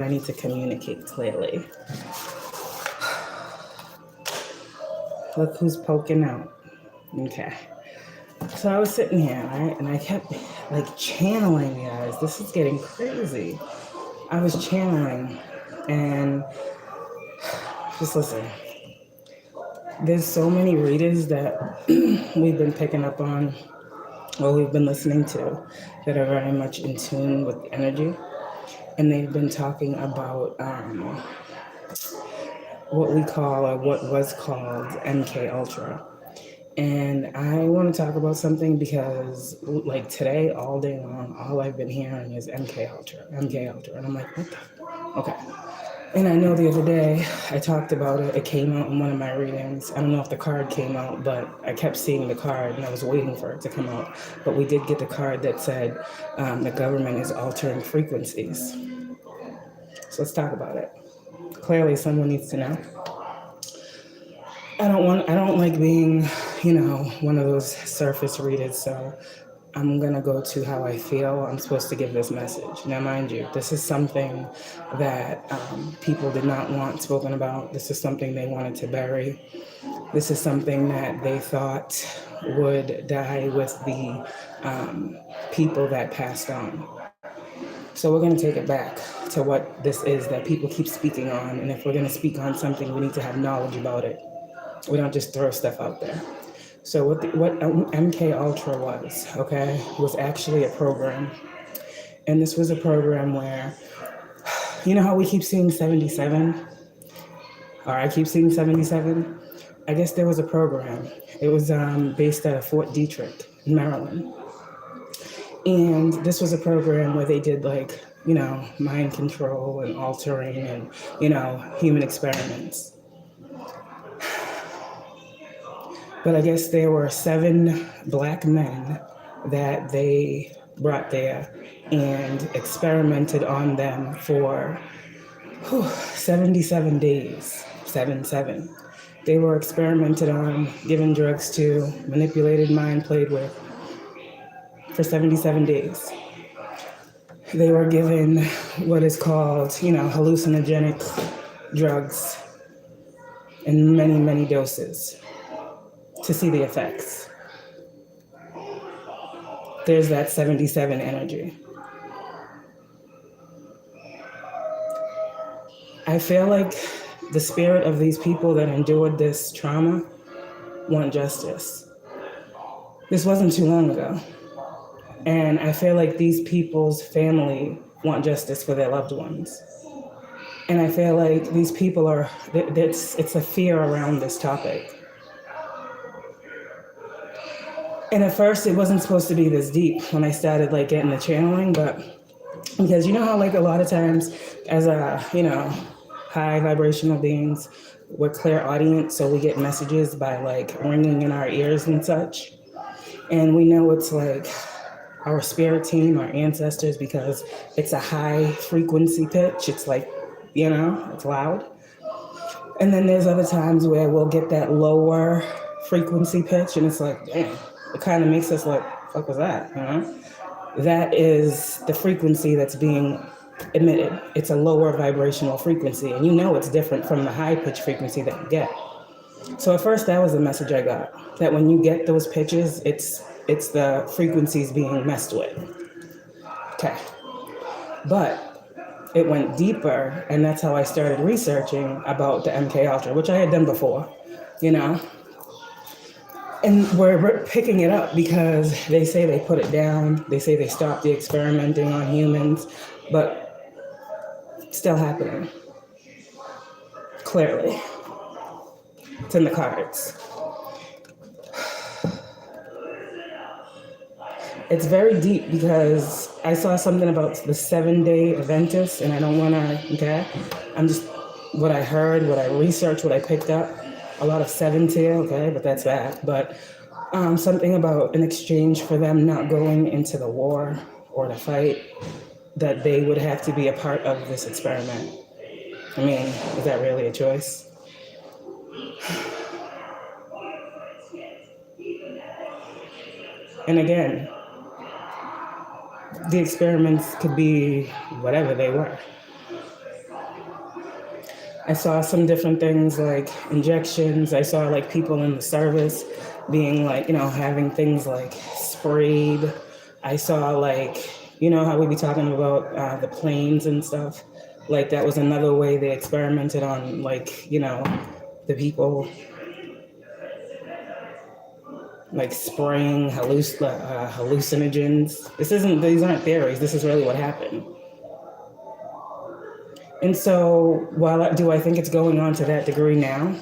I need to communicate clearly. Look who's poking out. Okay. So I was sitting here, right? And I kept like channeling, guys. This is getting crazy. I was channeling and just listen. There's so many readers that we've been picking up on, or we've been listening to, that are very much in tune with energy. And they've been talking about what we call, or what was called, MK Ultra. And I want to talk about something because, like, today, all day long, all I've been hearing is MK Ultra, MK Ultra. And I'm like, what the? Okay. And I know the other day I talked about it. It came out in one of my readings. I don't know if the card came out, but I kept seeing the card and I was waiting for it to come out. But we did get the card that said the government is altering frequencies. So let's talk about it. Clearly, someone needs to know. I don't like being, one of those surface readers, so I'm going to go to how I feel I'm supposed to give this message. Now, mind you, this is something that people did not want spoken about. This is something they wanted to bury. This is something that they thought would die with the people that passed on. So we're going to take it back to what this is that people keep speaking on. And if we're going to speak on something, we need to have knowledge about it. We don't just throw stuff out there. So what MK Ultra was actually a program. And this was a program where, you know how we keep seeing 77? Or I keep seeing 77? I guess there was a program. It was based out of Fort Detrick in Maryland. And this was a program where they did mind control and altering and, human experiments. But I guess there were 7 black men that they brought there and experimented on them for 77 days, 7-7. They were experimented on, given drugs to, manipulated, mind played with for 77 days. They were given what is called, hallucinogenic drugs in many, many doses to see the effects. There's that 77 energy. I feel like the spirit of these people that endured this trauma want justice. This wasn't too long ago. And I feel like these people's family want justice for their loved ones. And I feel like these people it's a fear around this topic. And at first, it wasn't supposed to be this deep when I started getting the channeling, but because you know how a lot of times as high vibrational beings, we're clairaudient, so we get messages by ringing in our ears and such. And we know it's our spirit team, our ancestors, because it's a high frequency pitch. It's it's loud. And then there's other times where we'll get that lower frequency pitch and it's damn. It kind of makes us fuck was that, That is the frequency that's being emitted. It's a lower vibrational frequency, and it's different from the high pitch frequency that you get. So at first, that was the message I got, that when you get those pitches, it's the frequencies being messed with. Okay. But it went deeper, and that's how I started researching about the MK Ultra, which I had done before, And we're picking it up because they say they put it down. They say they stopped the experimenting on humans, but it's still happening. Clearly. It's in the cards. It's very deep because I saw something about the 7-day Adventist, and I don't want to, I'm just, what I heard, what I researched, what I picked up. A lot of 7s here, but that's that. But something about an exchange for them not going into the war or the fight, that they would have to be a part of this experiment. I mean, is that really a choice? And again, the experiments could be whatever they were. I saw some different things like injections. I saw like people in the service being like, having things like sprayed. I saw like, how we be talking about the planes and stuff. Like that was another way they experimented on like, the people like spraying hallucinogens. These aren't theories. This is really what happened. And so, do I think it's going on to that degree now?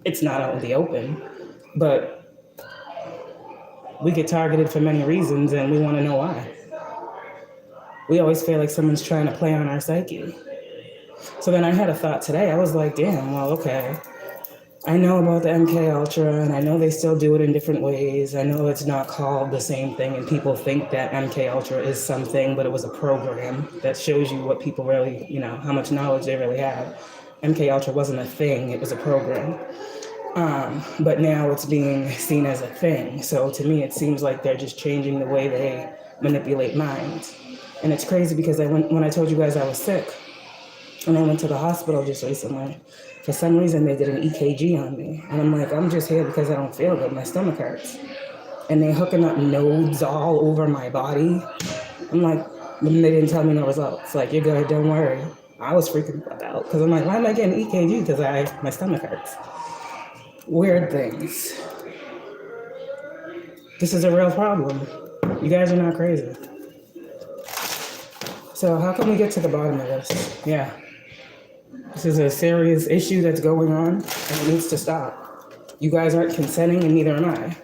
It's not out in the open, but we get targeted for many reasons, and we want to know why. We always feel like someone's trying to play on our psyche. So then I had a thought today. I was like, damn, well, okay. I know about the MK Ultra, and I know they still do it in different ways. I know it's not called the same thing, and people think that MK Ultra is something, but it was a program that shows you what people really, how much knowledge they really have. MK Ultra wasn't a thing; it was a program. But now it's being seen as a thing. So to me, it seems like they're just changing the way they manipulate minds. And it's crazy because when I told you guys I was sick, and I went to the hospital just recently. For some reason, they did an EKG on me. And I'm like, I'm just here because I don't feel good. My stomach hurts. And they hooking up nodes all over my body. I'm like, they didn't tell me no results. Like, you're good, don't worry. I was freaking out because I'm like, why am I getting EKG? Because my stomach hurts. Weird things. This is a real problem. You guys are not crazy. So how can we get to the bottom of this? Yeah. This is a serious issue that's going on, and it needs to stop. You guys aren't consenting, and neither am I.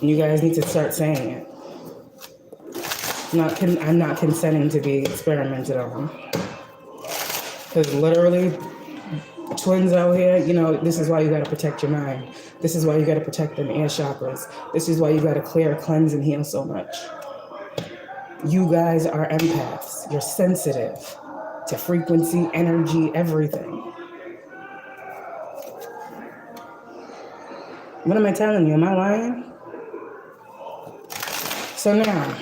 And you guys need to start saying it. I'm not consenting to be experimented on. Because literally, twins out here, this is why you got to protect your mind. This is why you got to protect them air chakras. This is why you got to clear, cleanse, and heal so much. You guys are empaths. You're sensitive to frequency, energy, everything. What am I telling you? Am I lying? So now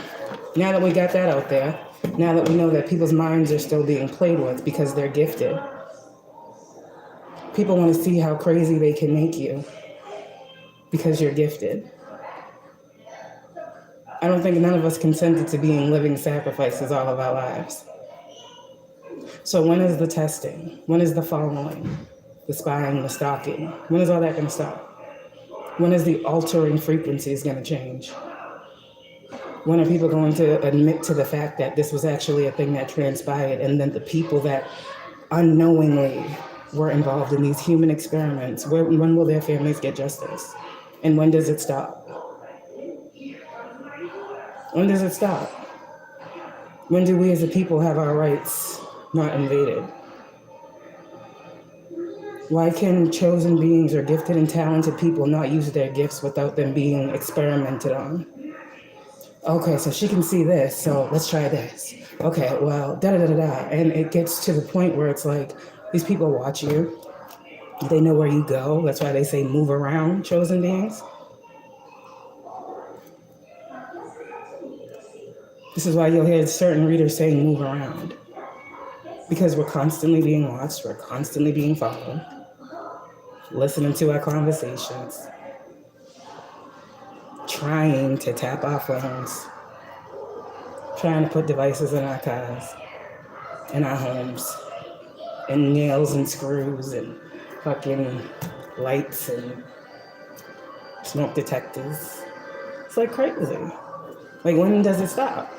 that we got that out there, now that we know that people's minds are still being played with because they're gifted, people want to see how crazy they can make you because you're gifted. I don't think none of us consented to being living sacrifices all of our lives. So when is the testing? When is the following? The spying, the stalking? When is all that going to stop? When is the altering frequencies going to change? When are people going to admit to the fact that this was actually a thing that transpired, and then the people that unknowingly were involved in these human experiments, when will their families get justice? And when does it stop? When does it stop? When do we as a people have our rights not invaded? Why can chosen beings or gifted and talented people not use their gifts without them being experimented on? Okay, so she can see this, so let's try this. Okay, well, da-da-da-da-da. And it gets to the point where it's like, these people watch you. They know where you go. That's why they say move around, chosen beings. This is why you'll hear certain readers saying move around. Because we're constantly being watched, we're constantly being followed, listening to our conversations, trying to tap our phones, trying to put devices in our cars, in our homes, and nails and screws and fucking lights and smoke detectors. It's like crazy. Like, when does it stop?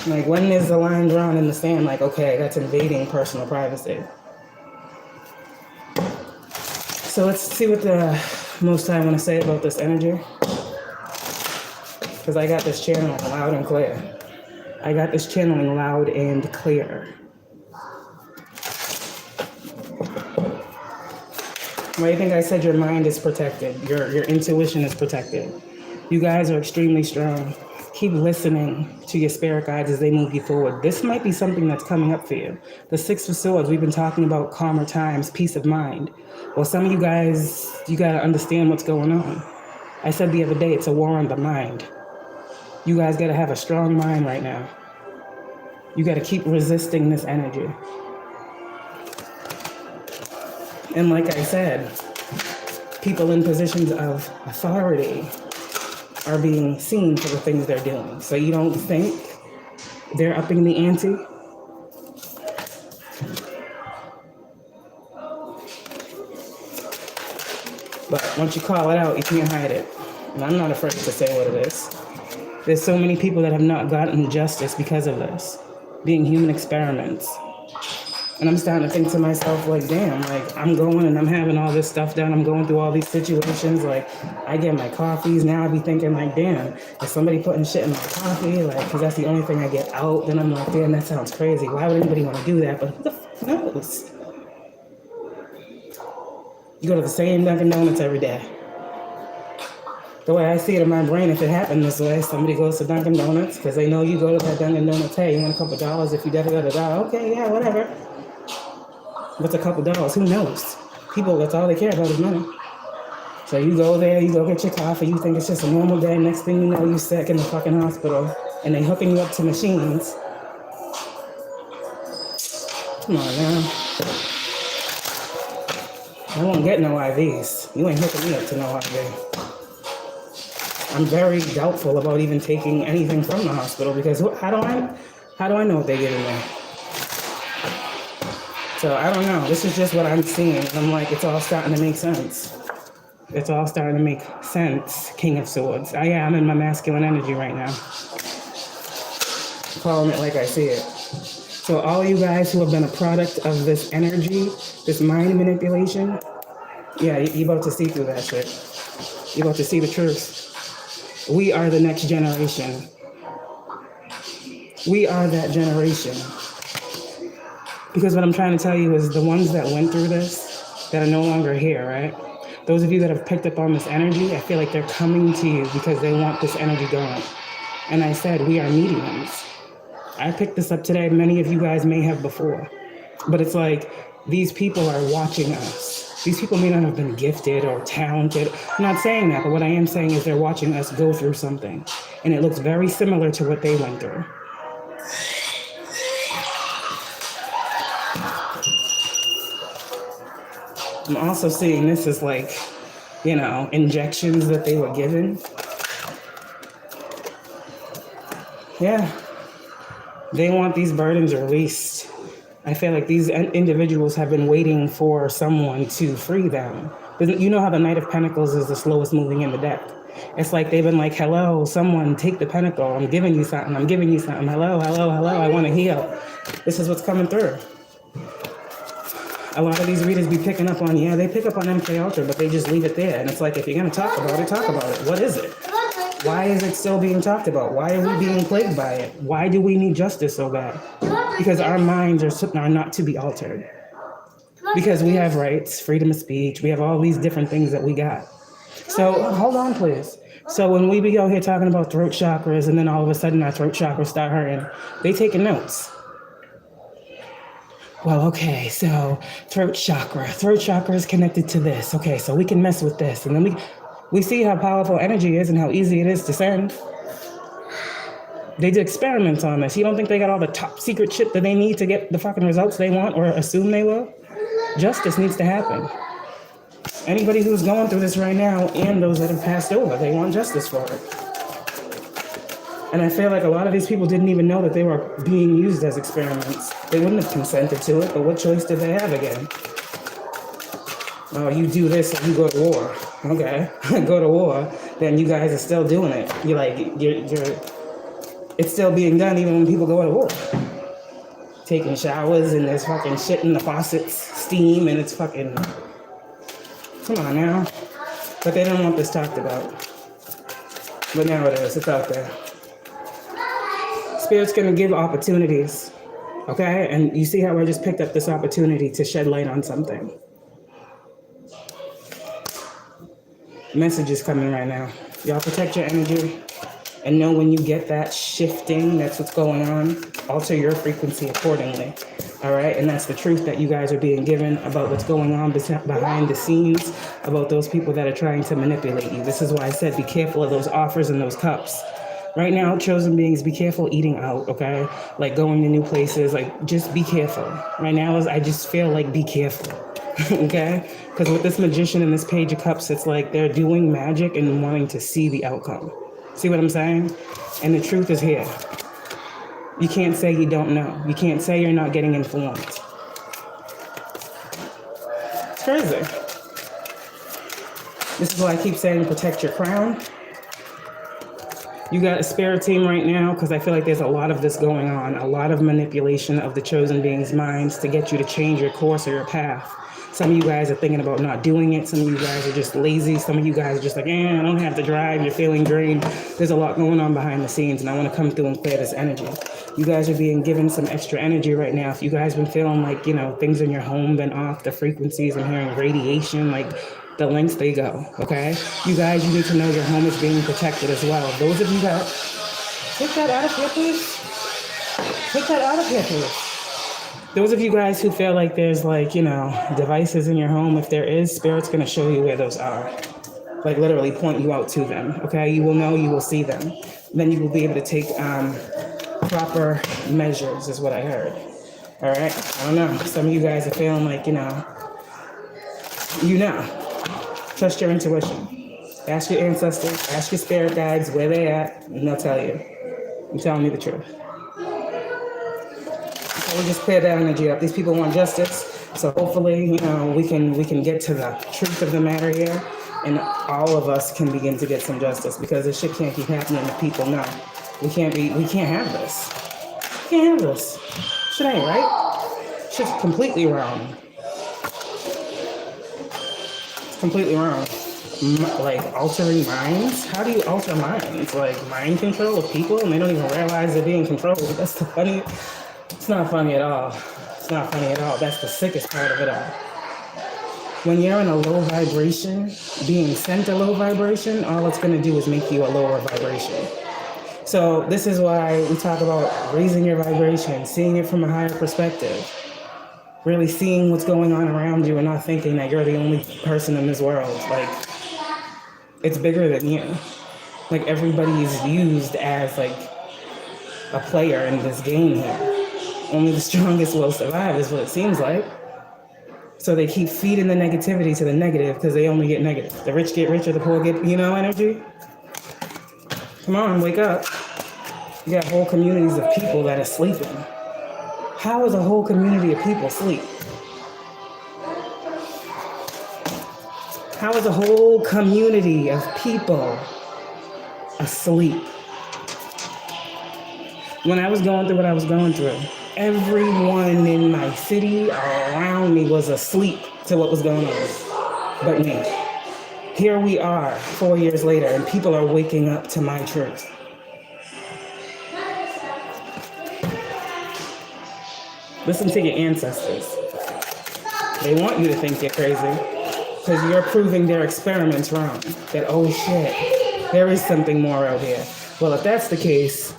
Like, when is the line drawn in the sand? Like, okay, that's invading personal privacy. So let's see what the most I want to say about this energy. Because I got this channeling loud and clear. I got this channeling loud and clear. Why do you think I said your mind is protected? Your intuition is protected. You guys are extremely strong. Keep listening to your spirit guides as they move you forward. This might be something that's coming up for you. The Six of Swords, we've been talking about calmer times, peace of mind. Well, some of you guys, you got to understand what's going on. I said the other day, it's a war on the mind. You guys got to have a strong mind right now. You got to keep resisting this energy. And like I said, people in positions of authority are being seen for the things they're doing. So you don't think they're upping the ante? But once you call it out, you can't hide it. And I'm not afraid to say what it is. There's so many people that have not gotten justice because of this, being human experiments. And I'm starting to think to myself, like, damn, like, I'm going and I'm having all this stuff done. I'm going through all these situations. Like, I get my coffees. Now I be thinking, like, damn, is somebody putting shit in my coffee? Like, because that's the only thing I get out. Then I'm like, damn, that sounds crazy. Why would anybody want to do that? But who the fuck knows? You go to the same Dunkin' Donuts every day. The way I see it in my brain, if it happened this way, somebody goes to Dunkin' Donuts because they know you go to that Dunkin' Donuts. Hey, you want a couple dollars if you da-da-da-da-da? Okay, yeah, whatever. What's a couple dollars? Who knows? People, that's all they care about is money. So you go there, you go get your coffee, you think it's just a normal day. Next thing you know, you're sick in the fucking hospital, and they hooking you up to machines. Come on now. I won't get no IVs. You ain't hooking me up to no IV. I'm very doubtful about even taking anything from the hospital because how do I know what they get in there? So I don't know. This is just what I'm seeing. I'm like, it's all starting to make sense. It's all starting to make sense, King of Swords. I'm in my masculine energy right now. Calling it like I see it. So all you guys who have been a product of this energy, this mind manipulation, yeah, you're about to see through that shit. You're about to see the truth. We are the next generation. We are that generation. Because what I'm trying to tell you is the ones that went through this, that are no longer here, right? Those of you that have picked up on this energy, I feel like they're coming to you because they want this energy going. And I said, we are mediums. I picked this up today. Many of you guys may have before. But it's like, these people are watching us. These people may not have been gifted or talented. I'm not saying that, but what I am saying is they're watching us go through something. And it looks very similar to what they went through. I'm also seeing this as like, you know, injections that they were given. Yeah. They want these burdens released. I feel like these individuals have been waiting for someone to free them. You know how the Knight of Pentacles is the slowest moving in the deck. It's like they've been like, hello, someone take the pentacle. I'm giving you something. I'm giving you something. Hello, hello, hello. I want to heal. This is what's coming through. A lot of these readers be picking up on, they pick up on MK Ultra, but they just leave it there. And it's like, if you're going to talk about it, talk about it. What is it? Why is it still being talked about? Why are we being plagued by it? Why do we need justice so bad? Because our minds are not to be altered. Because we have rights, freedom of speech. We have all these different things that we got. So hold on, please. So when we be out here talking about throat chakras and then all of a sudden our throat chakras start hurting, they taking notes. Well, okay, so throat chakra is connected to this. Okay, so we can mess with this. And then we see how powerful energy is and how easy it is to send. They did experiments on this. You don't think they got all the top secret shit that they need to get the fucking results they want or assume they will? Justice needs to happen. Anybody who's going through this right now and those that have passed over, they want justice for it. And I feel like a lot of these people didn't even know that they were being used as experiments. They wouldn't have consented to it, but what choice did they have again? Oh, you do this and you go to war. Okay, go to war, then you guys are still doing it. You're like, it's still being done even when people go to war. Taking showers and there's fucking shit in the faucets, steam, and it's fucking, come on now. But they didn't want this talked about. But now it is, it's out there. Spirit's gonna give opportunities, okay? And you see how I just picked up this opportunity to shed light on something. Message is coming right now. Y'all protect your energy and know when you get that shifting, that's what's going on, alter your frequency accordingly, all right? And that's the truth that you guys are being given about what's going on behind the scenes, about those people that are trying to manipulate you. This is why I said be careful of those offers and those cups. Right now, chosen beings, be careful eating out, okay? Like going to new places, like just be careful. Right now, I just feel like be careful, okay? Because with this magician and this page of cups, it's like they're doing magic and wanting to see the outcome. See what I'm saying? And the truth is here. You can't say you don't know. You can't say you're not getting informed. It's crazy. This is why I keep saying protect your crown. You got a spirit team right now because I feel like there's a lot of this going on, a lot of manipulation of the chosen beings' minds to get you to change your course or your path. Some of you guys are thinking about not doing it. Some of you guys are just lazy. Some of you guys are just like, I don't have to drive. You're feeling drained. There's a lot going on behind the scenes, and I want to come through and clear this energy. You guys are being given some extra energy right now. If you guys been feeling like, things in your home been off, the frequencies, I'm hearing radiation, like the lengths they go, okay? You guys, you need to know your home is being protected as well. Those of you that, take that out of here, please. Take that out of here, please. Those of you guys who feel like there's devices in your home, if there is, Spirit's going to show you where those are. Like literally point you out to them, okay? You will know, you will see them. Then you will be able to take proper measures is what I heard. All right? I don't know. Some of you guys are feeling like, Trust your intuition. Ask your ancestors, ask your spirit guides where they at, and they'll tell you. I'm telling you the truth. So we'll just clear that energy up. These people want justice, so hopefully, we can get to the truth of the matter here, and all of us can begin to get some justice because this shit can't keep happening to people now. We can't have this. We can't have this. Shit ain't right. Shit's completely wrong. It's completely wrong. Like altering minds? How do you alter minds? Like mind control of people and they don't even realize they're being controlled. That's the funny. It's not funny at all. It's not funny at all. That's the sickest part of it all. When you're in a low vibration, being sent a low vibration, all it's going to do is make you a lower vibration. So this is why we talk about raising your vibration, seeing it from a higher perspective, really seeing what's going on around you and not thinking that you're the only person in this world. Like, it's bigger than you. Like, everybody is used as, like, a player in this game here. Only the strongest will survive is what it seems like. So they keep feeding the negativity to the negative because they only get negative. The rich get richer, the poor get, energy. Come on, wake up. You got whole communities of people that are sleeping. How is a whole community of people asleep? How is a whole community of people asleep? When I was going through what I was going through, everyone in my city around me was asleep to what was going on, but me. Here we are 4 years later, and people are waking up to my truth. Listen to your ancestors. They want you to think you're crazy because you're proving their experiments wrong. That, oh shit, there is something more out here. Well, if that's the case,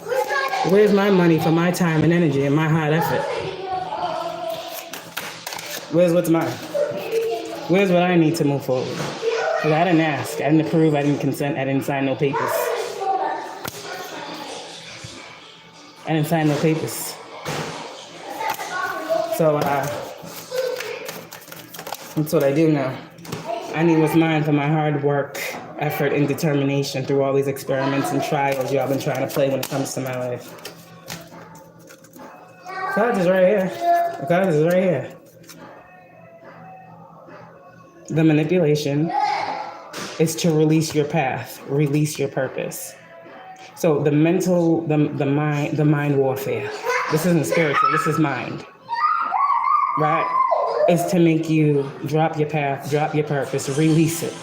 where's my money for my time and energy and my hard effort? Where's what's mine? Where's what I need to move forward? Because I didn't ask, I didn't approve, I didn't consent, I didn't sign no papers. I didn't sign no papers. So that's what I do now. I need what's mine for my hard work, effort, and determination through all these experiments and trials y'all been trying to play when it comes to my life. God is right here. God is right here. The manipulation is to release your path, release your purpose. So the mental, the mind warfare. This isn't spiritual, this is mind. Right? Is to make you drop your path, drop your purpose, release it.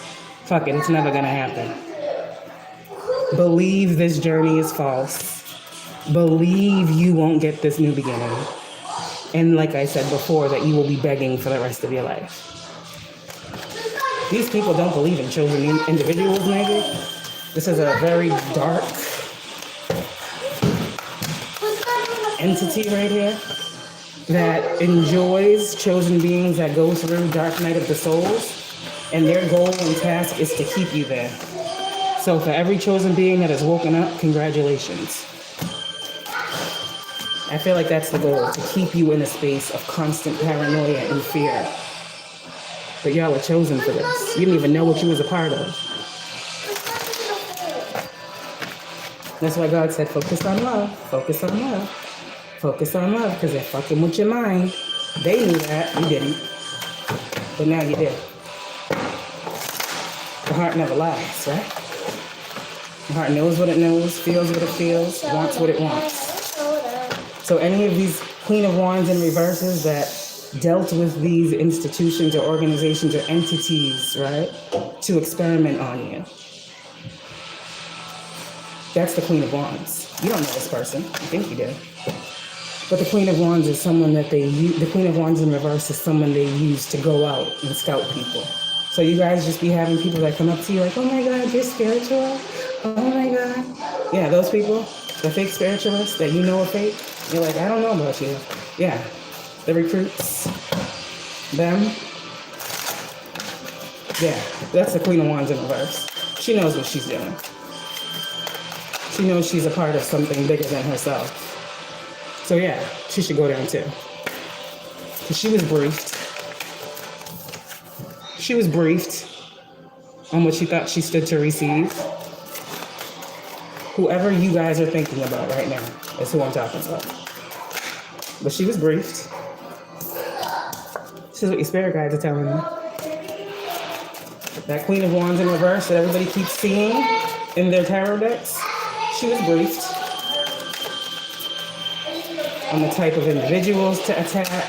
Fuck it, it's never gonna happen. Believe this journey is false. Believe you won't get this new beginning. And like I said before, that you will be begging for the rest of your life. These people don't believe in chosen individuals, maybe. This is a very dark entity right here that enjoys chosen beings that go through dark night of the souls, and their goal and task is to keep you there. So for every chosen being that has woken up, congratulations. I feel like that's the goal, to keep you in a space of constant paranoia and fear. But y'all are chosen for this. You didn't even know what you was a part of. That's why God said, focus on love, focus on love, focus on love, because they're fucking with your mind. They knew that, you didn't. But now you did. The heart never lies, right? The heart knows what it knows, feels what it feels, wants what it wants. So any of these Queen of Wands in reverses that dealt with these institutions or organizations or entities, right, to experiment on you. That's the Queen of Wands. You don't know this person. I think you do. But the Queen of Wands is someone that they use. The Queen of Wands in reverse is someone they use to go out and scout people. So you guys just be having people that come up to you like, oh my God, you're spiritual. Oh my God. Yeah, those people, the fake spiritualists that you know are fake. You're like, I don't know about you. Yeah, the recruits, them. Yeah, that's the Queen of Wands in reverse. She knows what she's doing. She knows she's a part of something bigger than herself. So yeah, she should go down too. Because she was briefed. She was briefed on what she thought she stood to receive. Whoever you guys are thinking about right now is who I'm talking about. But she was briefed. This is what your spirit guides are telling you. That Queen of Wands in reverse that everybody keeps seeing in their tarot decks, she was briefed on the type of individuals to attack,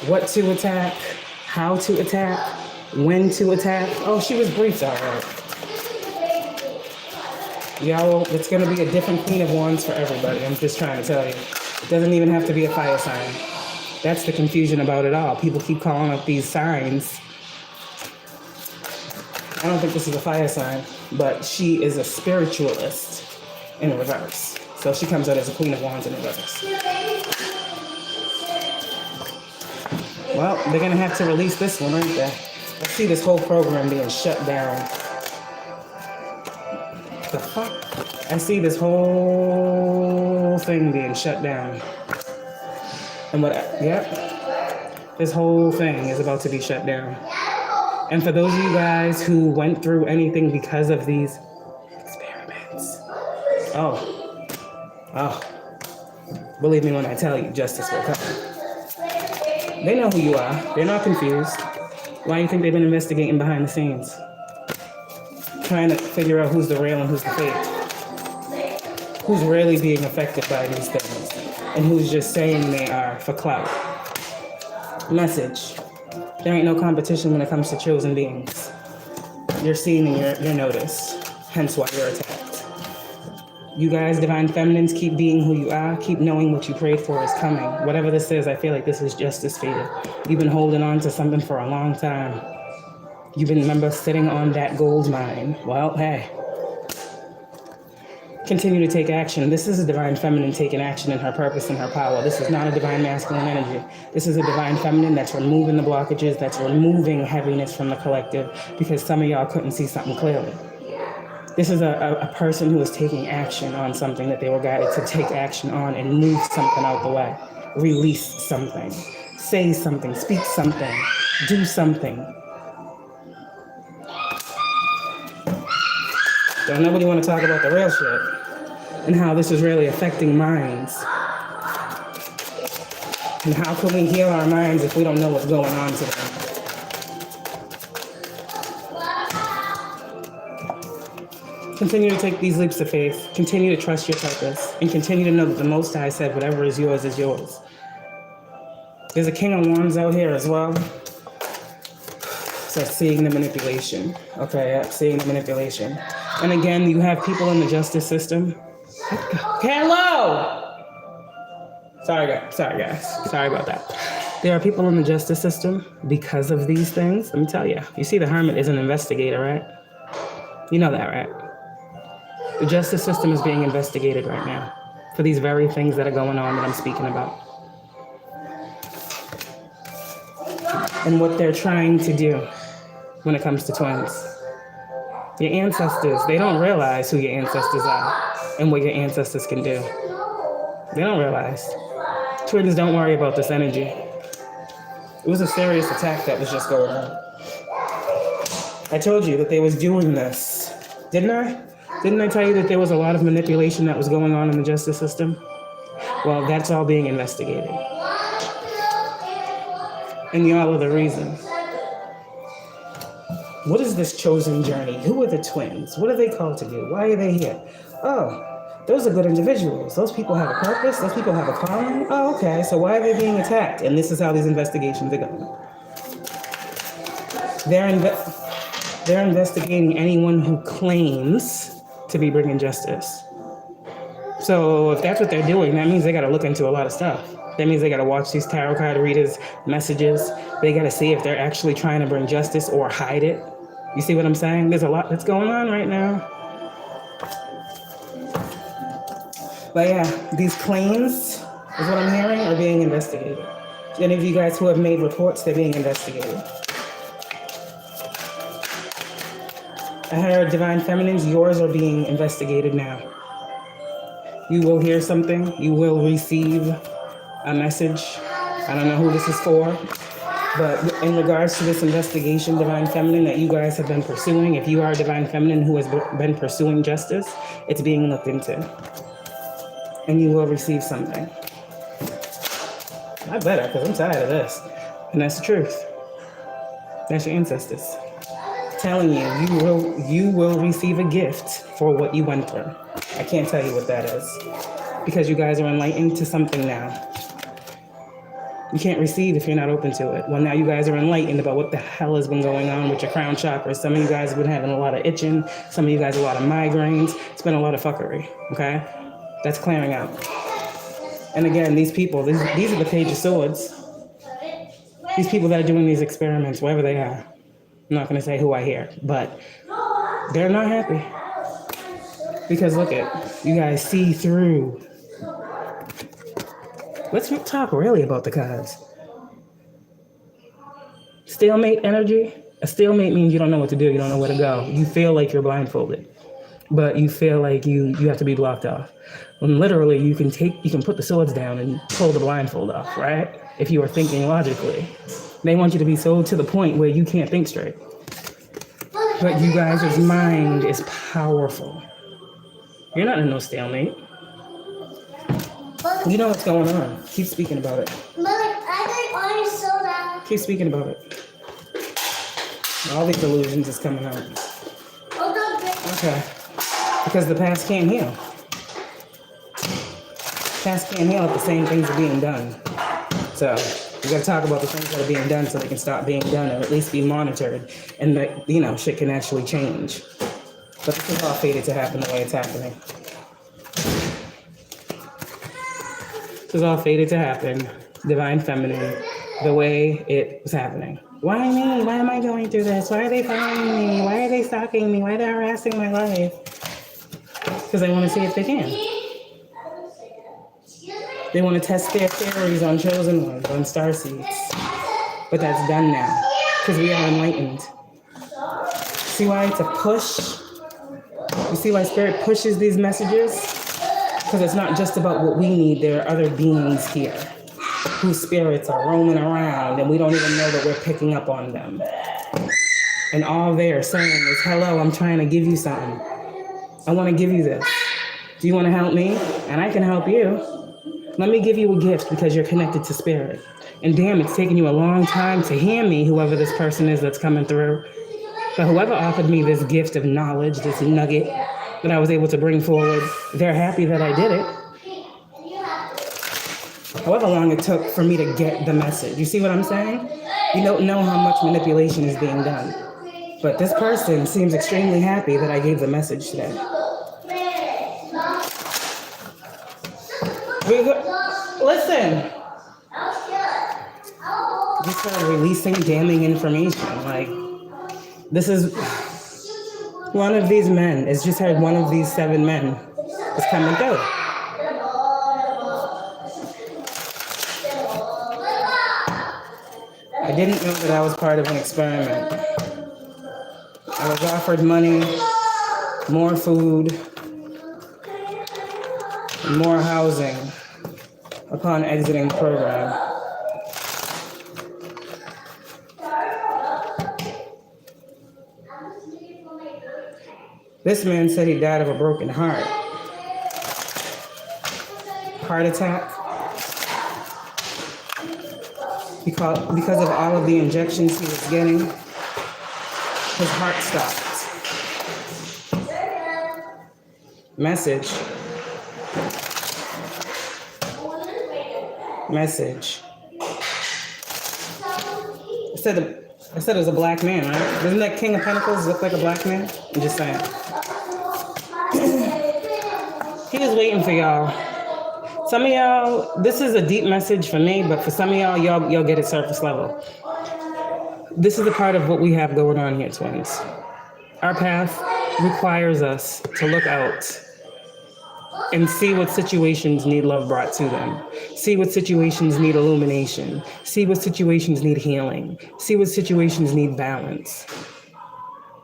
what to attack, how to attack, when to attack. Oh, she was briefed, all right. Y'all, it's going to be a different Queen of Wands for everybody. I'm just trying to tell you. It doesn't even have to be a fire sign. That's the confusion about it all. People keep calling up these signs. I don't think this is a fire sign, but she is a spiritualist in reverse. So she comes out as a Queen of Wands in reverse. Well, they're going to have to release this one, aren't they? I see this whole program being shut down. The fuck? I see this whole thing being shut down. And yep, this whole thing is about to be shut down. And for those of you guys who went through anything because of these experiments, oh, believe me when I tell you, justice will come. They know who you are. They're not confused. Why do you think they've been investigating behind the scenes? Trying to figure out who's the real and who's the fake. Who's really being affected by these things. And who's just saying they are for clout. Message. There ain't no competition when it comes to chosen beings. You're seen and you're noticed. Hence why you're attacked. You guys, divine feminines, keep being who you are. Keep knowing what you prayed for is coming. Whatever this is, I feel like this is justice for you. You've been holding on to something for a long time. You've been, remember, sitting on that gold mine. Well, hey. Continue to take action. This is a divine feminine taking action in her purpose and her power. This is not a divine masculine energy. This is a divine feminine that's removing the blockages, that's removing heaviness from the collective, because some of y'all couldn't see something clearly. This is a person who is taking action on something that they were guided to take action on and move something out the way. Release something. Say something. Speak something. Do something. Don't nobody want to talk about the real shit and how this is really affecting minds. And how can we heal our minds if we don't know what's going on to them? Continue to take these leaps of faith. Continue to trust your purpose. And continue to know that the Most High said whatever is yours is yours. There's a King of Wands out here as well. So seeing the manipulation. Okay, seeing the manipulation. And again, you have people in the justice system. Hello! Sorry guys. Sorry about that. There are people in the justice system because of these things. Let me tell you. You see the Hermit is an investigator, right? You know that, right? The justice system is being investigated right now for these very things that are going on that I'm speaking about. And what they're trying to do when it comes to twins. Your ancestors, they don't realize who your ancestors are and what your ancestors can do. They don't realize. Twins, don't worry about this energy. It was a serious attack that was just going on. I told you that they was doing this, didn't I? Didn't I tell you that there was a lot of manipulation that was going on in the justice system? Well, that's all being investigated. And y'all are the reason. What is this chosen journey? Who are the twins? What are they called to do? Why are they here? Oh, those are good individuals. Those people have a purpose. Those people have a calling. Oh, okay. So why are they being attacked? And this is how these investigations are going. They're investigating anyone who claims to be bringing justice. So if that's what they're doing, that means they got to look into a lot of stuff. That means they got to watch these tarot card readers' messages. They got to see if they're actually trying to bring justice or hide it. You see what I'm saying? There's a lot that's going on right now. But yeah, these claims, is what I'm hearing, are being investigated. Any of you guys who have made reports, they're being investigated. I heard Divine Feminines, yours are being investigated now. You will hear something. You will receive a message. I don't know who this is for, but in regards to this investigation, Divine Feminine, that you guys have been pursuing, if you are a Divine Feminine who has been pursuing justice, it's being looked into. And you will receive something. I better, because I'm tired of this. And that's the truth. That's your ancestors telling you, you will receive a gift for what you went through. I can't tell you what that is, because you guys are enlightened to something now. You can't receive if you're not open to it. Well, now you guys are enlightened about what the hell has been going on with your crown chakra. Some of you guys have been having a lot of itching. Some of you guys a lot of migraines. It's been a lot of fuckery, okay? That's clearing out. And again, these people, these are the Page of Swords. These people that are doing these experiments, wherever they are. I'm not going to say who I hear, but they're not happy. Because look at, you guys see through. Let's talk really about the cards. Stalemate energy. A stalemate means you don't know what to do. You don't know where to go. You feel like you're blindfolded, but you feel like you have to be blocked off. When literally you can put the swords down and pull the blindfold off, right? If you are thinking logically. They want you to be so to the point where you can't think straight. But you guys' mind is powerful. You're not in no stalemate. You know what's going on. Keep speaking about it. Keep speaking about it. All these illusions is coming out. Okay. Because the past can't heal. Past can't heal if the same things are being done. So we got to talk about the things that are being done so they can stop being done, or at least be monitored, and that, shit can actually change. But this is all fated to happen the way it's happening. This is all fated to happen, Divine Feminine, the way it was happening. Why me? Why am I going through this? Why are they following me? Why are they stalking me? Why are they harassing my life? Because they want to see if they can. They want to test their theories on chosen ones, on starseeds. But that's done now, because we are enlightened. See why it's a push? You see why Spirit pushes these messages? Because it's not just about what we need. There are other beings here whose spirits are roaming around, and we don't even know that we're picking up on them. And all they're saying is, hello, I'm trying to give you something. I want to give you this. Do you want to help me? And I can help you. Let me give you a gift because you're connected to Spirit. And damn, it's taken you a long time to hear me, whoever this person is that's coming through. But whoever offered me this gift of knowledge, this nugget that I was able to bring forward, they're happy that I did it. However long it took for me to get the message. You see what I'm saying? You don't know how much manipulation is being done. But this person seems extremely happy that I gave the message today. Listen. Just for releasing damning information. Like, this is one of these men. It's just heard one of these 7 men is coming through. I didn't know that I was part of an experiment. I was offered money, more food, and more housing upon exiting the program. This man said he died of a broken heart. Heart attack. Because of all of the injections he was getting, his heart stopped. Message. Message. I said it was a black man, right? Doesn't that King of Pentacles look like a black man? I'm just saying. He was waiting for y'all. Some of y'all, this is a deep message for me, but for some of y'all get it surface level. This is a part of what we have going on here, twins. Our path requires us to look out and see what situations need love brought to them. See what situations need illumination. See what situations need healing. See what situations need balance.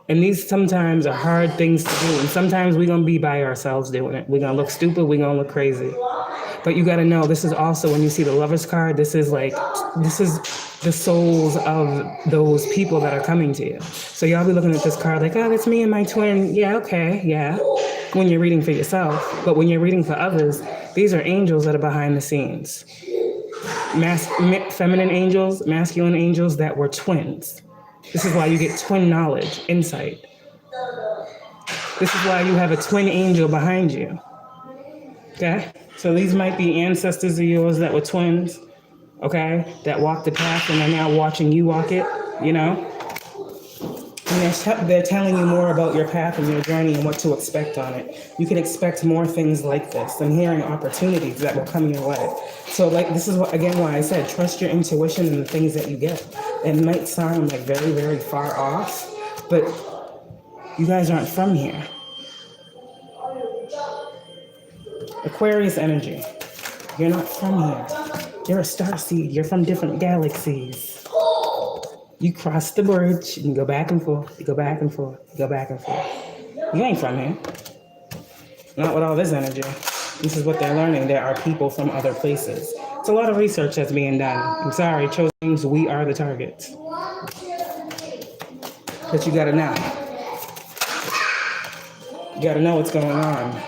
And these sometimes are hard things to do. And sometimes we're going to be by ourselves doing it. We're going to look stupid. We're going to look crazy. But you got to know, this is also, when you see the Lover's card, this is the souls of those people that are coming to you. So y'all be looking at this card like, oh, that's me and my twin. Yeah, okay, yeah. When you're reading for yourself. But when you're reading for others, these are angels that are behind the scenes. Feminine angels, masculine angels that were twins. This is why you get twin knowledge, insight. This is why you have a twin angel behind you. Okay? So these might be ancestors of yours that were twins, okay? That walked the path and are now watching you walk it, you know? And they're telling you more about your path and your journey and what to expect on it. You can expect more things like this. I'm hearing opportunities that will come your way. So like, this is again why I said, trust your intuition and the things that you get. It might sound like very, very far off, but you guys aren't from here. Aquarius energy. You're not from here. You're a starseed. You're from different galaxies. You cross the bridge and you go back and forth. You go back and forth. You go back and forth. You ain't from here. Not with all this energy. This is what they're learning. There are people from other places. It's a lot of research that's being done. I'm sorry, chosen, we are the targets. But you gotta know. You gotta know what's going on.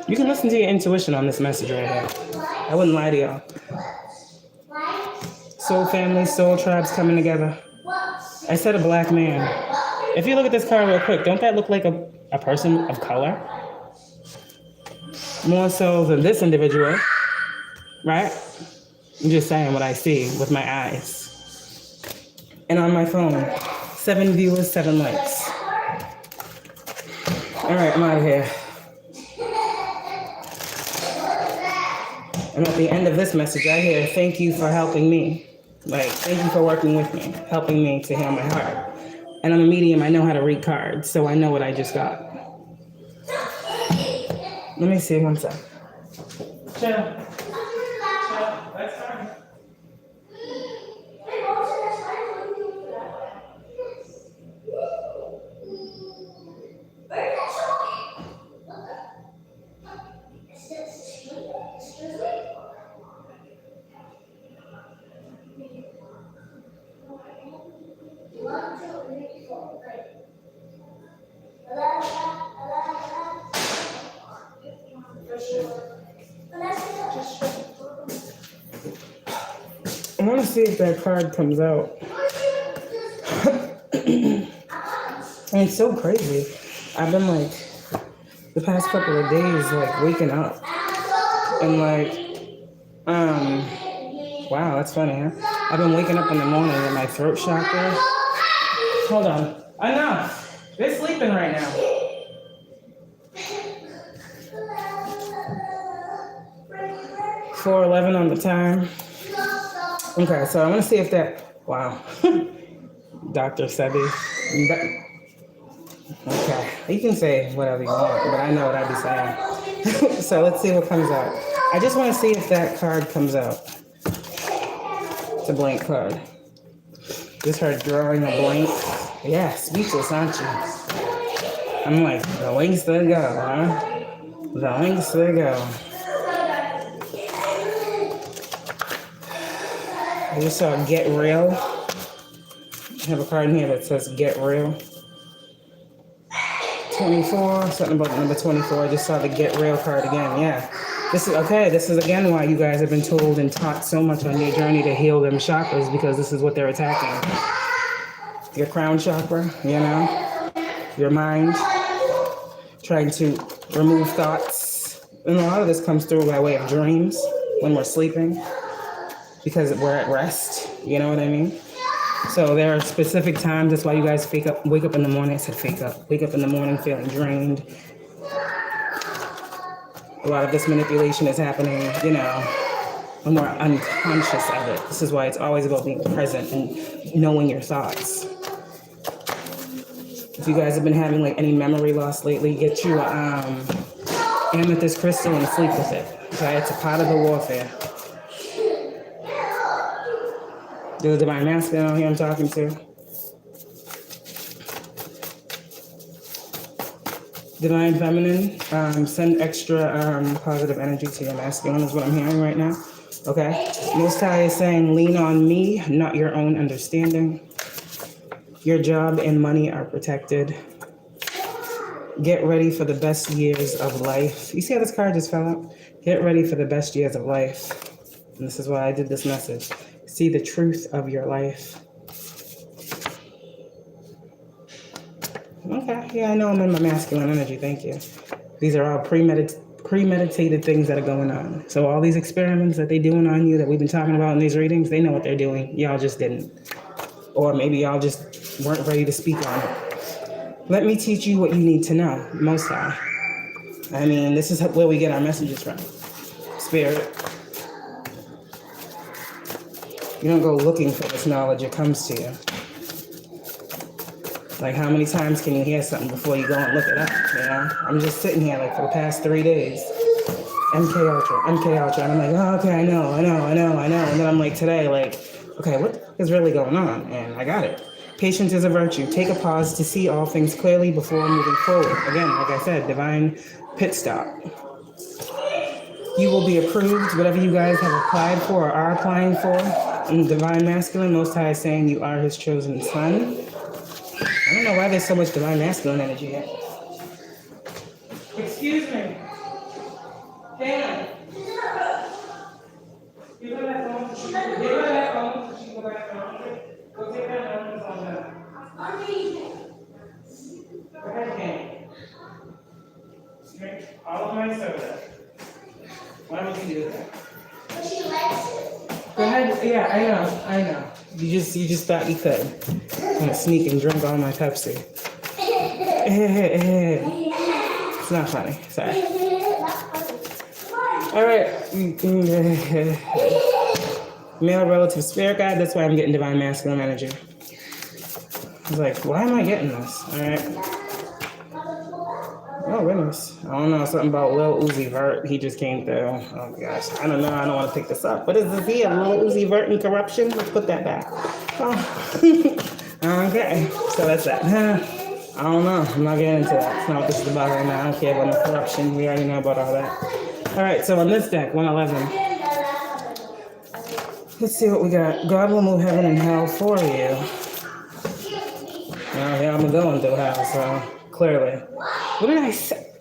You can listen to your intuition on this message right here. I wouldn't lie to y'all. Soul family, soul tribes coming together. I said a black man. If you look at this card real quick, don't that look like a person of color? More so than this individual, right? I'm just saying what I see with my eyes. And on my phone, 7 viewers, 7 likes. All right, I'm out of here. And at the end of this message, I hear, thank you for helping me. Like, thank you for working with me, helping me to heal my heart. And I'm a medium, I know how to read cards, so I know what I just got. Let me see, one sec. Chill. That's fine. I want to see if that card comes out. And it's so crazy. I've been like, the past couple of days, like waking up and like, wow, that's funny, huh? I've been waking up in the morning with my throat chakra. Hold on. Enough. They're sleeping right now. $4:11 on the time. Okay, so I want to see if that, wow. Dr. Sebi. Okay, you can say whatever you want, but I know what I'd be saying. So let's see what comes out. I just want to see if that card comes out. It's a blank card. Just her drawing a blank. Yeah, speechless, aren't you? I'm like, the links to go, huh? The links to go. I just saw Get Real. I have a card in here that says Get Real. 24, something about the number 24. I just saw the Get Real card again. Yeah. This is okay. This is again why you guys have been told and taught so much on your journey to heal them chakras, because this is what they're attacking. Your crown chakra, you know, your mind, trying to remove thoughts. And a lot of this comes through by way of dreams when we're sleeping, because we're at rest. You know what I mean? So there are specific times. That's why you guys wake up in the morning. I said wake up in the morning feeling drained. A lot of this manipulation is happening, you know, when we're unconscious of it. This is why it's always about being present and knowing your thoughts. If you guys have been having like any memory loss lately, get you amethyst crystal and sleep with it. Okay, it's a part of the warfare. There's a divine masculine on here I'm talking to. Divine feminine, send extra positive energy to your masculine is what I'm hearing right now. Okay. Most High is saying, lean on me, not your own understanding. Your job and money are protected. Get ready for the best years of life. You see how this card just fell out? Get ready for the best years of life. And this is why I did this message. See the truth of your life. Okay, yeah, I know I'm in my masculine energy, thank you. These are all premeditated things that are going on. So all these experiments that they're doing on you that we've been talking about in these readings, they know what they're doing. Y'all just didn't. Or maybe y'all just weren't ready to speak on it. Let me teach you what you need to know, Most High. I mean, this is where we get our messages from. Spirit. You don't go looking for this knowledge, it comes to you. Like, how many times can you hear something before you go and look it up, you know? I'm just sitting here, like, for the past 3 days. MK Ultra. And I'm like, oh, okay, I know. And then I'm like, today, like, okay, what is really going on? And I got it. Patience is a virtue. Take a pause to see all things clearly before moving forward. Again, like I said, divine pit stop. You will be approved, whatever you guys have applied for or are applying for. In Divine Masculine, Most High is saying you are his chosen son. I don't know why there's so much Divine Masculine energy here. Excuse me. Dan. Give her that phone. Give her that phone so she can go back home. Go take that phone down. Go ahead, Dan. Drink all of my soda. Why would you do that? But she likes it. Go ahead. Yeah, I know. You just thought you could. I'm gonna sneak and drink all my Pepsi. It's not funny. Sorry. All right. Male relative spirit guide. That's why I'm getting divine masculine energy. I was like, why am I getting this? All right. Oh, goodness. I don't know. Something about Lil Uzi Vert. He just came through. Oh, gosh. I don't know. I don't want to pick this up. What is this here? Lil Uzi Vert and corruption? Let's put that back. Oh. Okay. So that's that. I don't know. I'm not getting into that. It's not what this is about right now. I don't care about no corruption. We already know about all that. All right. So on this deck, 111. Let's see what we got. God will move heaven and hell for you. Now, yeah, I'm going through hell, so clearly. What did I say?